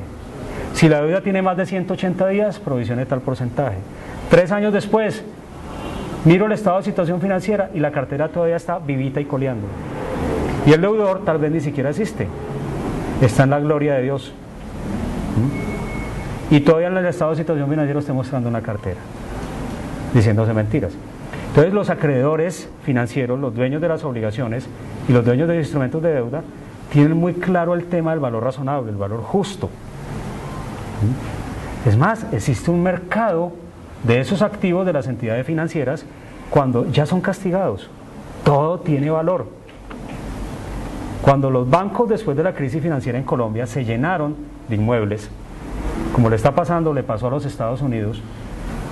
Si la deuda tiene más de 180 días, provisione tal porcentaje. 3 años después, miro el estado de situación financiera y la cartera todavía está vivita y coleando. Y el deudor tal vez ni siquiera existe, está en la gloria de Dios. Y todavía en el estado de situación financiera está mostrando una cartera, diciéndose mentiras. Entonces los acreedores financieros, los dueños de las obligaciones y los dueños de instrumentos de deuda tienen muy claro el tema del valor razonable, el valor justo. Es más, existe un mercado de esos activos de las entidades financieras cuando ya son castigados. Todo tiene valor. Cuando los bancos después de la crisis financiera en Colombia se llenaron de inmuebles, como le está pasando, le pasó a los Estados Unidos,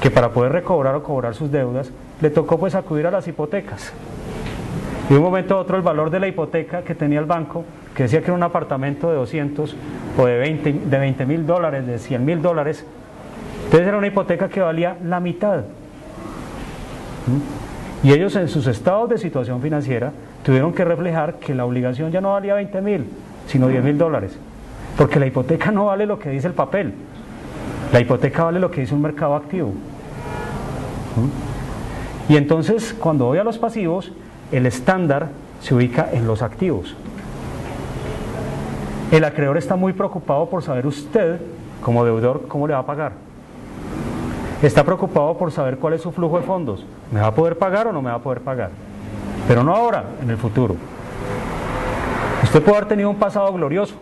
que para poder recobrar o cobrar sus deudas, le tocó pues acudir a las hipotecas. Y de un momento a otro el valor de la hipoteca que tenía el banco, que decía que era un apartamento de 200 o de 20 mil dólares, de 100 mil dólares, entonces era una hipoteca que valía la mitad. Y ellos en sus estados de situación financiera tuvieron que reflejar que la obligación ya no valía 20 mil, sino 10 mil dólares. Porque la hipoteca no vale lo que dice el papel, la hipoteca vale lo que dice un mercado activo. Y entonces cuando voy a los pasivos, el estándar se ubica en los activos. El acreedor está muy preocupado por saber usted, como deudor, cómo le va a pagar. Está preocupado por saber cuál es su flujo de fondos. ¿Me va a poder pagar o no me va a poder pagar? Pero no ahora, en el futuro. Usted puede haber tenido un pasado glorioso,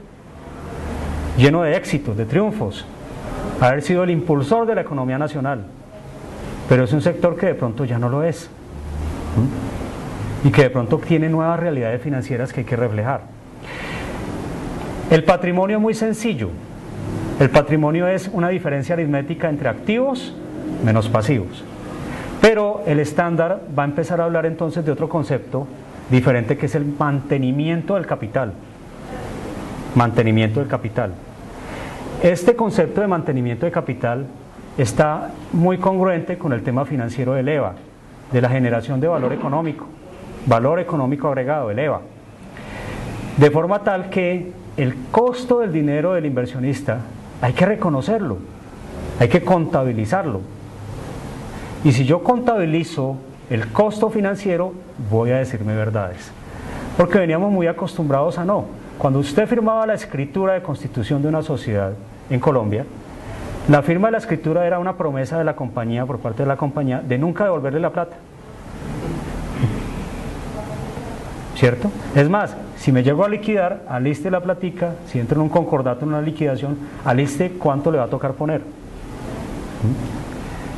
lleno de éxitos, de triunfos, haber sido el impulsor de la economía nacional, pero es un sector que de pronto ya no lo es, y que de pronto tiene nuevas realidades financieras que hay que reflejar. El patrimonio es muy sencillo. El patrimonio es una diferencia aritmética entre activos menos pasivos. Pero el estándar va a empezar a hablar entonces de otro concepto diferente, que es el mantenimiento del capital. Mantenimiento del capital. Este concepto de mantenimiento de capital está muy congruente con el tema financiero del EVA, de la generación de valor económico agregado, el EVA. De forma tal que el costo del dinero del inversionista hay que reconocerlo, hay que contabilizarlo. Y si yo contabilizo el costo financiero, voy a decirme verdades. Porque veníamos muy acostumbrados a no. Cuando usted firmaba la escritura de constitución de una sociedad en Colombia, la firma de la escritura era una promesa de la compañía, por parte de la compañía, de nunca devolverle la plata. ¿Cierto? Es más, si me llego a liquidar, aliste la platica, si entro en un concordato, en una liquidación, aliste cuánto le va a tocar poner.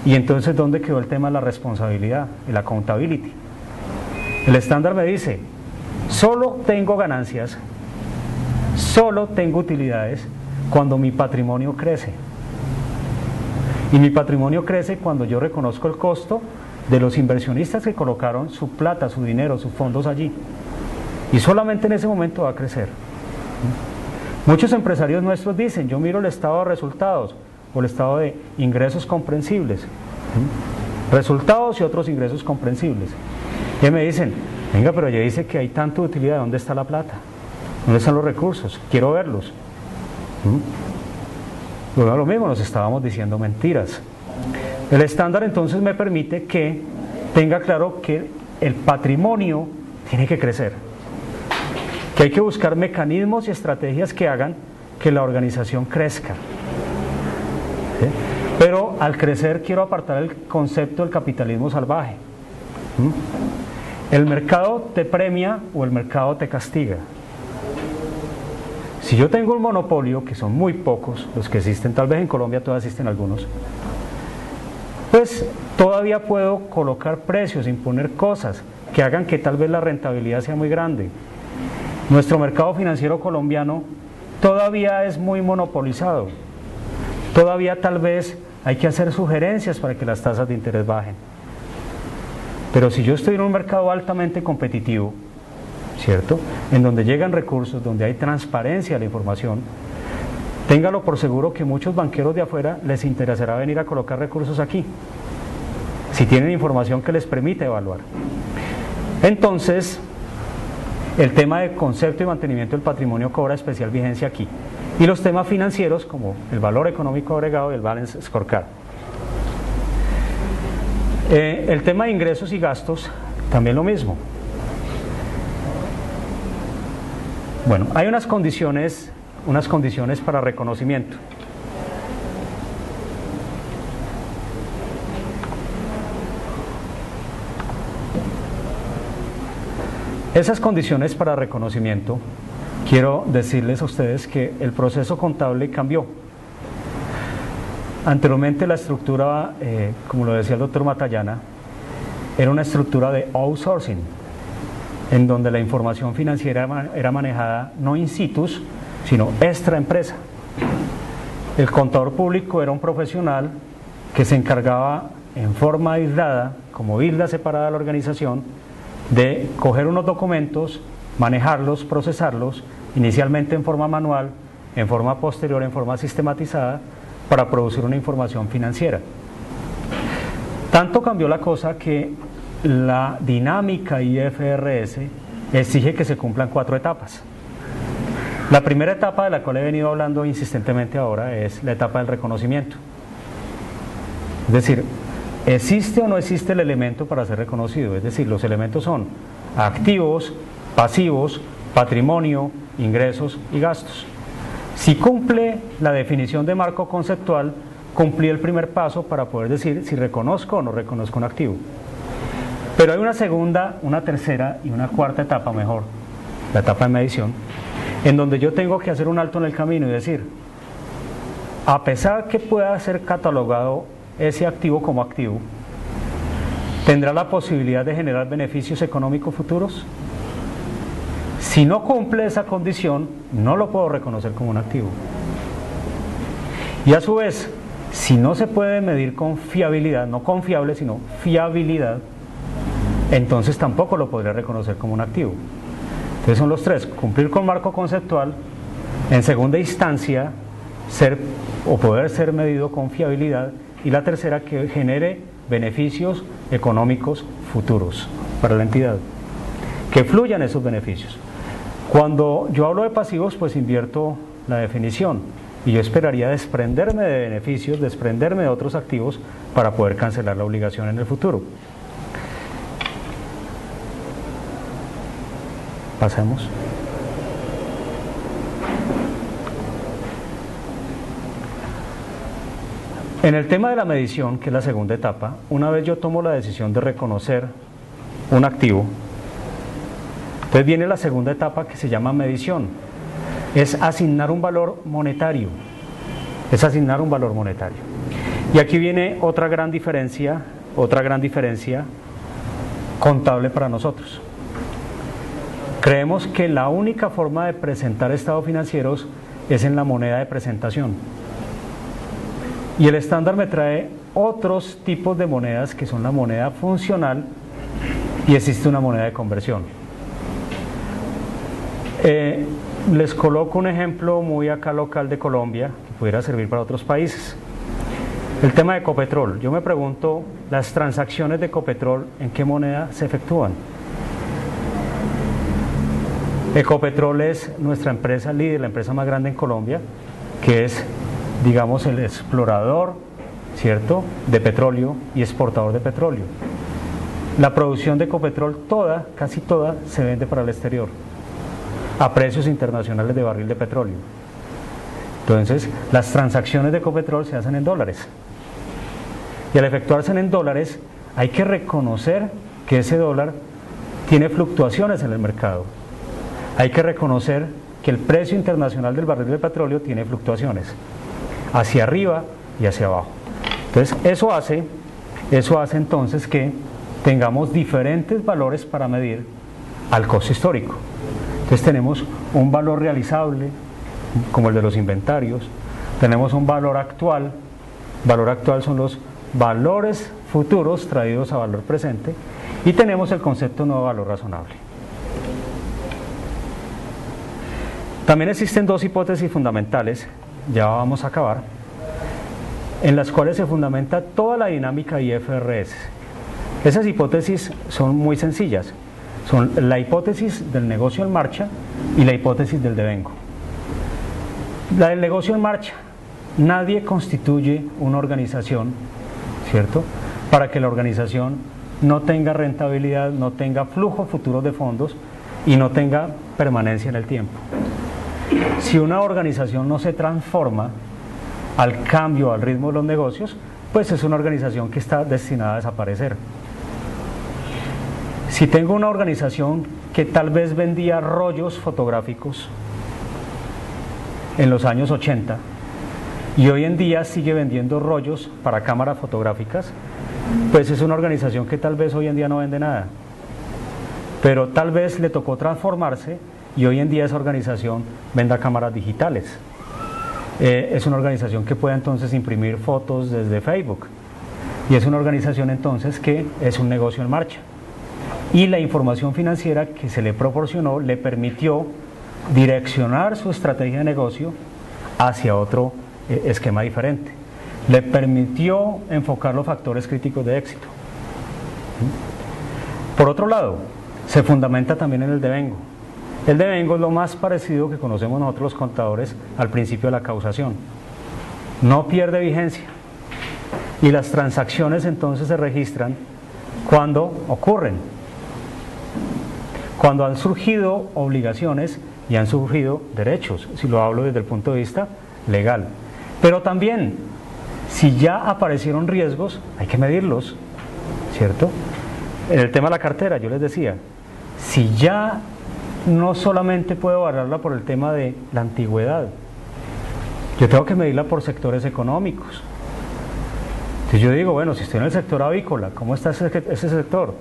Y entonces, ¿dónde quedó el tema de la responsabilidad, el accountability? El estándar me dice, solo tengo ganancias, solo tengo utilidades cuando mi patrimonio crece. Y mi patrimonio crece cuando yo reconozco el costo de los inversionistas que colocaron su plata, su dinero, sus fondos allí. Y solamente en ese momento va a crecer. Muchos empresarios nuestros dicen, yo miro el estado de resultados o el estado de ingresos comprensibles. Resultados y otros ingresos comprensibles. Y me dicen, venga, pero ya dice que hay tanta utilidad, ¿dónde está la plata? ¿Dónde están los recursos? Quiero verlos. Luego lo mismo, nos estábamos diciendo mentiras. El estándar entonces me permite que tenga claro que el patrimonio tiene que crecer, que hay que buscar mecanismos y estrategias que hagan que la organización crezca. ¿Sí? Pero al crecer quiero apartar el concepto del capitalismo salvaje. El mercado te premia o el mercado te castiga. Si yo tengo un monopolio, que son muy pocos los que existen, tal vez en Colombia todavía existen algunos, pues todavía puedo colocar precios, imponer cosas que hagan que tal vez la rentabilidad sea muy grande. Nuestro mercado financiero colombiano todavía es muy monopolizado. Todavía tal vez hay que hacer sugerencias para que las tasas de interés bajen. Pero si yo estoy en un mercado altamente competitivo, ¿cierto?, en donde llegan recursos, donde hay transparencia de la información, téngalo por seguro que muchos banqueros de afuera les interesará venir a colocar recursos aquí, si tienen información que les permite evaluar. Entonces, el tema de concepto y mantenimiento del patrimonio cobra especial vigencia aquí. Y los temas financieros como el valor económico agregado y el balance scorecard. El tema de ingresos y gastos, también lo mismo. Bueno, hay unas condiciones para reconocimiento. Esas condiciones para reconocimiento, quiero decirles a ustedes que el proceso contable cambió. Anteriormente la estructura, como lo decía el doctor Matallana, era una estructura de outsourcing, en donde la información financiera era manejada no in situ, sino extra empresa. El contador público era un profesional que se encargaba en forma aislada, como isla separada de la organización, de coger unos documentos, manejarlos, procesarlos, inicialmente en forma manual, en forma posterior, en forma sistematizada, para producir una información financiera. Tanto cambió la cosa que la dinámica IFRS exige que se cumplan 4 etapas. La primera etapa, de la cual he venido hablando insistentemente ahora, es la etapa del reconocimiento. Es decir, ¿existe o no existe el elemento para ser reconocido? Es decir, los elementos son activos, pasivos, patrimonio, ingresos y gastos. Si cumple la definición de marco conceptual, cumplí el primer paso para poder decir si reconozco o no reconozco un activo. Pero hay una segunda, una tercera y una cuarta etapa, mejor, la etapa de medición, en donde yo tengo que hacer un alto en el camino y decir, a pesar que pueda ser catalogado ese activo como activo, ¿Tendrá la posibilidad de generar beneficios económicos futuros? Si no cumple esa condición, no lo puedo reconocer como un activo. Y a su vez, si no se puede medir con fiabilidad, no confiable, sino fiabilidad, entonces tampoco lo podré reconocer como un activo. Entonces son los tres: cumplir con marco conceptual, en segunda instancia, ser o poder ser medido con fiabilidad, y la tercera, que genere beneficios económicos futuros para la entidad, que fluyan esos beneficios. Cuando yo hablo de pasivos, pues invierto la definición y yo esperaría desprenderme de beneficios, desprenderme de otros activos para poder cancelar la obligación en el futuro. Pasemos. En el tema de la medición, que es la segunda etapa, una vez yo tomo la decisión de reconocer un activo, entonces viene la segunda etapa, que se llama medición. Es asignar un valor monetario. Es asignar un valor monetario. Y aquí viene otra gran diferencia contable para nosotros. Creemos que la única forma de presentar estados financieros es en la moneda de presentación. Y el estándar me trae otros tipos de monedas, que son la moneda funcional, y existe una moneda de conversión. Les coloco un ejemplo muy acá local de Colombia, que pudiera servir para otros países. El tema de Ecopetrol. Yo me pregunto, las transacciones de Ecopetrol, ¿en qué moneda se efectúan? Ecopetrol es nuestra empresa líder, la empresa más grande en Colombia, que es, digamos, el explorador, ¿cierto?, de petróleo y exportador de petróleo. La producción de Ecopetrol, casi toda, se vende para el exterior, a precios internacionales de barril de petróleo. Entonces, las transacciones de Ecopetrol se hacen en dólares. Y al efectuarse en dólares, hay que reconocer que ese dólar tiene fluctuaciones en el mercado. Hay que reconocer que el precio internacional del barril de petróleo tiene fluctuaciones, hacia arriba y hacia abajo. Entonces, eso hace entonces que tengamos diferentes valores para medir al costo histórico. Entonces tenemos un valor realizable, como el de los inventarios, tenemos un valor actual son los valores futuros traídos a valor presente, y tenemos el concepto nuevo valor razonable. También existen dos hipótesis fundamentales, ya vamos a acabar, en las cuales se fundamenta toda la dinámica IFRS. Esas hipótesis son muy sencillas. Son la hipótesis del negocio en marcha y la hipótesis del devengo. La del negocio en marcha: nadie constituye una organización, ¿cierto?, para que la organización no tenga rentabilidad, no tenga flujo futuro de fondos y no tenga permanencia en el tiempo. Si una organización no se transforma al cambio, al ritmo de los negocios, pues es una organización que está destinada a desaparecer. Si tengo una organización que tal vez vendía rollos fotográficos en los años 80 y hoy en día sigue vendiendo rollos para cámaras fotográficas, pues es una organización que tal vez hoy en día no vende nada, pero tal vez le tocó transformarse y hoy en día esa organización venda cámaras digitales. Es una organización que puede entonces imprimir fotos desde Facebook, y es una organización entonces que es un negocio en marcha, y la información financiera que se le proporcionó le permitió direccionar su estrategia de negocio hacia otro esquema diferente, le permitió enfocar los factores críticos de éxito. Por otro lado, se fundamenta también en el devengo. El devengo es lo más parecido que conocemos nosotros los contadores al principio de la causación. No pierde vigencia, y las transacciones entonces se registran cuando ocurren, cuando han surgido obligaciones y han surgido derechos, si lo hablo desde el punto de vista legal. Pero también, si ya aparecieron riesgos, hay que medirlos, ¿cierto? En el tema de la cartera, yo les decía, si ya no solamente puedo valorarla por el tema de la antigüedad, yo tengo que medirla por sectores económicos. Entonces yo digo, bueno, si estoy en el sector avícola, ¿cómo está ese sector?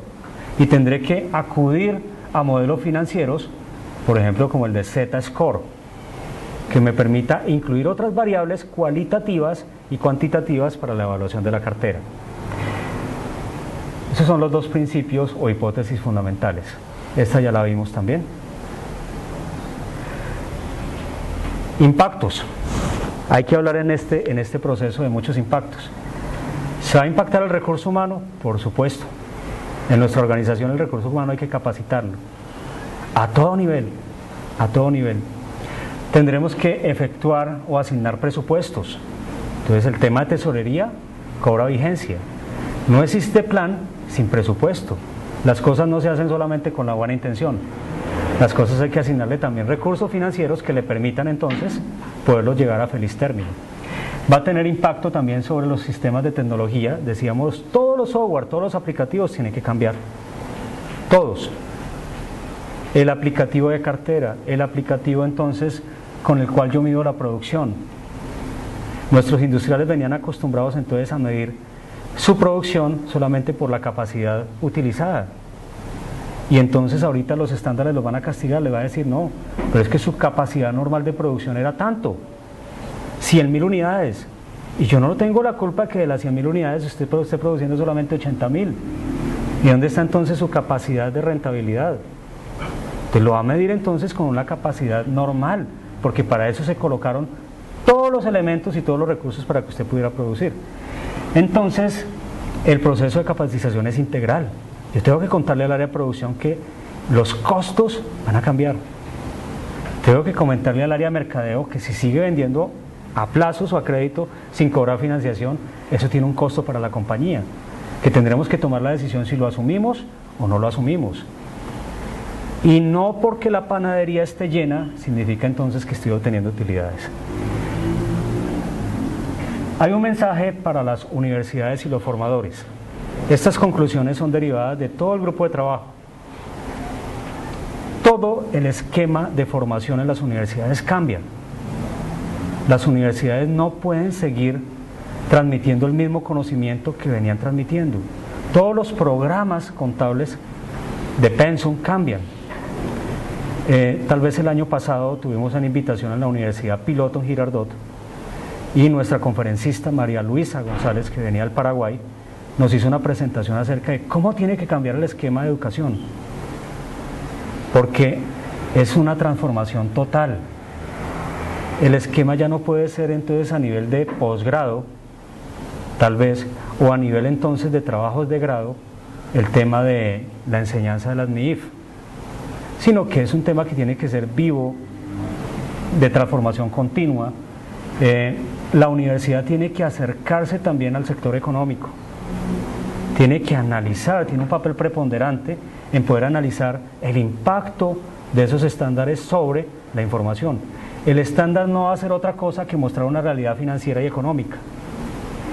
Y tendré que acudir a modelos financieros, por ejemplo, como el de Z-Score, que me permita incluir otras variables cualitativas y cuantitativas para la evaluación de la cartera. Esos son los dos principios o hipótesis fundamentales. Esta ya la vimos también. Impactos. Hay que hablar en este proceso de muchos impactos. ¿Se va a impactar el recurso humano? Por supuesto. En nuestra organización el recurso humano hay que capacitarlo. A todo nivel, a todo nivel. Tendremos que efectuar o asignar presupuestos. Entonces el tema de tesorería cobra vigencia. No existe plan sin presupuesto. Las cosas no se hacen solamente con la buena intención. Las cosas hay que asignarle también recursos financieros que le permitan entonces poderlos llegar a feliz término. Va a tener impacto también sobre los sistemas de tecnología. Decíamos, todos los software, todos los aplicativos tienen que cambiar. Todos. El aplicativo de cartera, el aplicativo entonces con el cual yo mido la producción. Nuestros industriales venían acostumbrados entonces a medir su producción solamente por la capacidad utilizada. Y entonces ahorita los estándares los van a castigar, les va a decir no, pero es que su capacidad normal de producción era tanto, 100.000 unidades, y yo no tengo la culpa que de las 100.000 unidades usted esté produciendo solamente 80.000. ¿Y dónde está entonces su capacidad de rentabilidad? Te lo va a medir entonces con una capacidad normal, porque para eso se colocaron todos los elementos y todos los recursos para que usted pudiera producir. Entonces, el proceso de capacitación es integral. Yo tengo que contarle al área de producción que los costos van a cambiar. Tengo que comentarle al área de mercadeo que si sigue vendiendo a plazos o a crédito sin cobrar financiación, eso tiene un costo para la compañía, que tendremos que tomar la decisión si lo asumimos o no lo asumimos. Y no porque la panadería esté llena significa entonces que estoy obteniendo utilidades. Hay un mensaje para las universidades y los formadores. Estas conclusiones son derivadas de todo el grupo de trabajo. Todo el esquema de formación en las universidades cambia. Las universidades no pueden seguir transmitiendo el mismo conocimiento que venían transmitiendo. Todos los programas contables de Pensum cambian. Tal vez el año pasado tuvimos una invitación a la Universidad Piloto en Girardot y nuestra conferencista María Luisa González, que venía del Paraguay, nos hizo una presentación acerca de cómo tiene que cambiar el esquema de educación, porque es una transformación total. El esquema ya no puede ser entonces a nivel de posgrado, tal vez, o a nivel entonces de trabajos de grado, el tema de la enseñanza de las MIIF, sino que es un tema que tiene que ser vivo, de transformación continua. La universidad tiene que acercarse también al sector económico, tiene que analizar, tiene un papel preponderante en poder analizar el impacto de esos estándares sobre la información. El estándar no va a ser otra cosa que mostrar una realidad financiera y económica.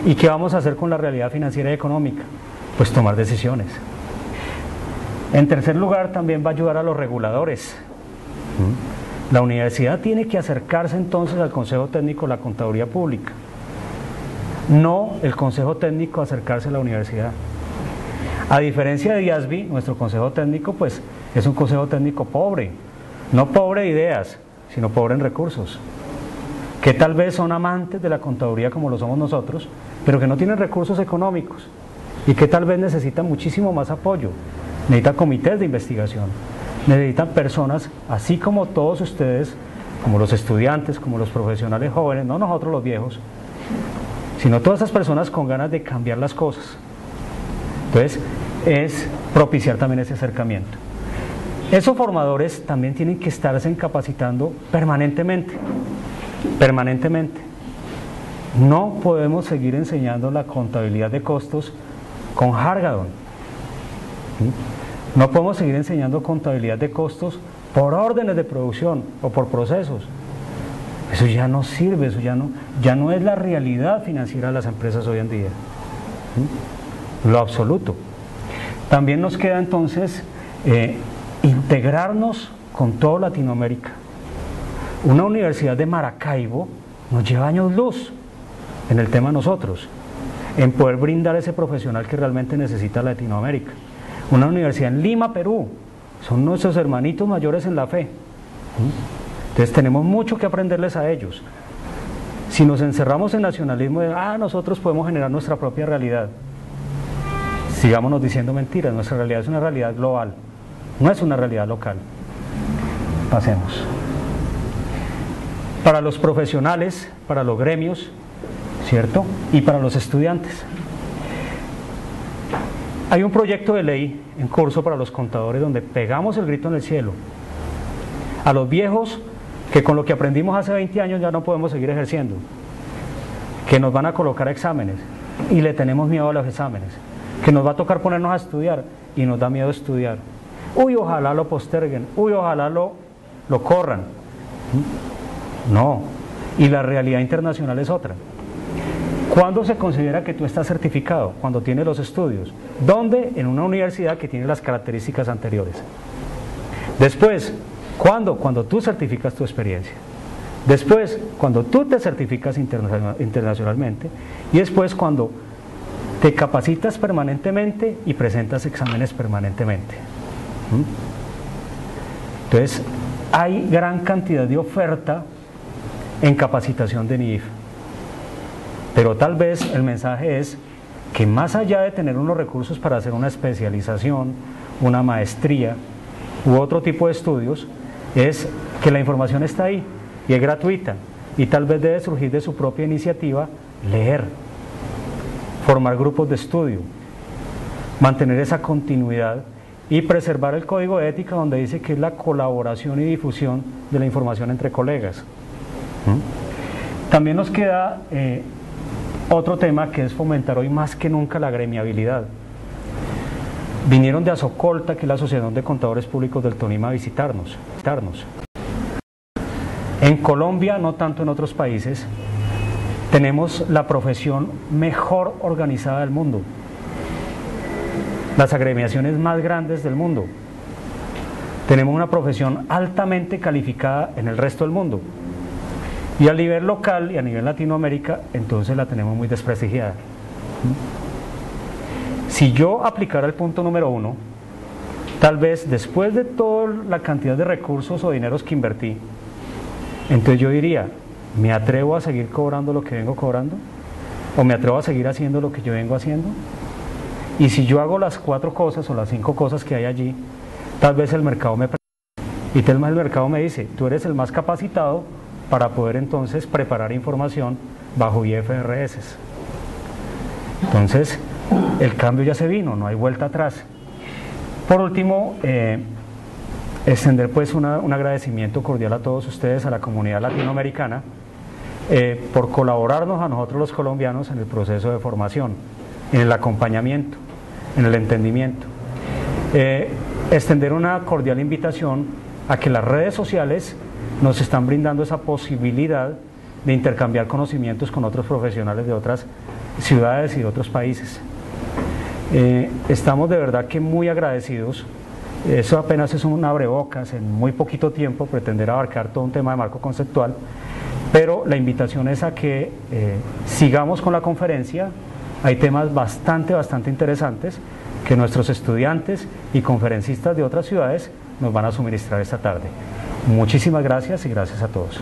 ¿Y qué vamos a hacer con la realidad financiera y económica? Pues tomar decisiones. En tercer lugar, también va a ayudar a los reguladores. La universidad tiene que acercarse entonces al Consejo Técnico de la Contaduría Pública, no el Consejo Técnico acercarse a la universidad. A diferencia de IASBI, nuestro Consejo Técnico pues es un Consejo Técnico pobre, no pobre de ideas, sino pobre en recursos, que tal vez son amantes de la contaduría como lo somos nosotros, pero que no tienen recursos económicos y que tal vez necesitan muchísimo más apoyo. Necesitan comités de investigación, necesitan personas, así como todos ustedes, como los estudiantes, como los profesionales jóvenes, no nosotros los viejos, sino todas esas personas con ganas de cambiar las cosas. Entonces, es propiciar también ese acercamiento. Esos formadores también tienen que estarse capacitando permanentemente. No podemos seguir enseñando la contabilidad de costos con jargon. No podemos seguir enseñando contabilidad de costos por órdenes de producción o por procesos. Eso ya no sirve, eso ya no es la realidad financiera de las empresas hoy en día. Lo absoluto. También nos queda entonces integrarnos con toda Latinoamérica. Una universidad de Maracaibo nos lleva años luz en el tema nosotros. en poder brindar ese profesional que realmente necesita Latinoamérica. Una universidad en Lima, Perú, son nuestros hermanitos mayores en la fe. Entonces tenemos mucho que aprenderles a ellos. Si nos encerramos en nacionalismo de, nosotros podemos generar nuestra propia realidad, sigámonos diciendo mentiras. Nuestra realidad es una realidad global, no es una realidad local. Pasemos. Para los profesionales, para los gremios, ¿cierto? Y para los estudiantes. Hay un proyecto de ley en curso para los contadores donde pegamos el grito en el cielo a los viejos que con lo que aprendimos hace 20 años ya no podemos seguir ejerciendo, que nos van a colocar exámenes y le tenemos miedo a los exámenes, que nos va a tocar ponernos a estudiar y nos da miedo estudiar. Uy, ojalá lo posterguen, uy, ojalá lo corran. No, y la realidad internacional es otra. ¿Cuándo se considera que tú estás certificado? Cuando tienes los estudios. ¿Dónde? En una universidad que tiene las características anteriores. Después, ¿cuándo? Cuando tú certificas tu experiencia. Después, cuando tú te certificas internacionalmente. Y después, cuando te capacitas permanentemente y presentas exámenes permanentemente. Entonces, hay gran cantidad de oferta en capacitación de NIIF. Pero tal vez el mensaje es que más allá de tener unos recursos para hacer una especialización, una maestría u otro tipo de estudios, es que la información está ahí y es gratuita y tal vez debe surgir de su propia iniciativa leer, formar grupos de estudio, mantener esa continuidad y preservar el código de ética donde dice que es la colaboración y difusión de la información entre colegas. También nos queda otro tema que es fomentar hoy más que nunca la gremiabilidad. Vinieron de Asocolta, que es la Asociación de Contadores Públicos del Tolima, a visitarnos. En Colombia, no tanto en otros países, tenemos la profesión mejor organizada del mundo, las agremiaciones más grandes del mundo. Tenemos una profesión altamente calificada en el resto del mundo. Y a nivel local y a nivel Latinoamérica, entonces la tenemos muy desprestigiada. Si yo aplicara el punto número 1, tal vez después de toda la cantidad de recursos o dineros que invertí, entonces yo diría, ¿me atrevo a seguir cobrando lo que vengo cobrando? ¿O me atrevo a seguir haciendo lo que yo vengo haciendo? Y si yo hago las 4 cosas o las 5 cosas que hay allí, tal vez el mercado me y tal vez el mercado me dice, tú eres el más capacitado para poder entonces preparar información bajo IFRS. Entonces, el cambio ya se vino, no hay vuelta atrás. Por último, extender pues un agradecimiento cordial a todos ustedes, a la comunidad latinoamericana, por colaborarnos a nosotros los colombianos en el proceso de formación, en el acompañamiento, en el entendimiento. Extender una cordial invitación a que las redes sociales nos están brindando esa posibilidad de intercambiar conocimientos con otros profesionales de otras ciudades y de otros países. Estamos de verdad que muy agradecidos. Eso apenas es un abrebocas, en muy poquito tiempo pretender abarcar todo un tema de marco conceptual, pero la invitación es a que sigamos con la conferencia. Hay temas bastante interesantes que nuestros estudiantes y conferencistas de otras ciudades nos van a suministrar esta tarde. Muchísimas gracias y gracias a todos.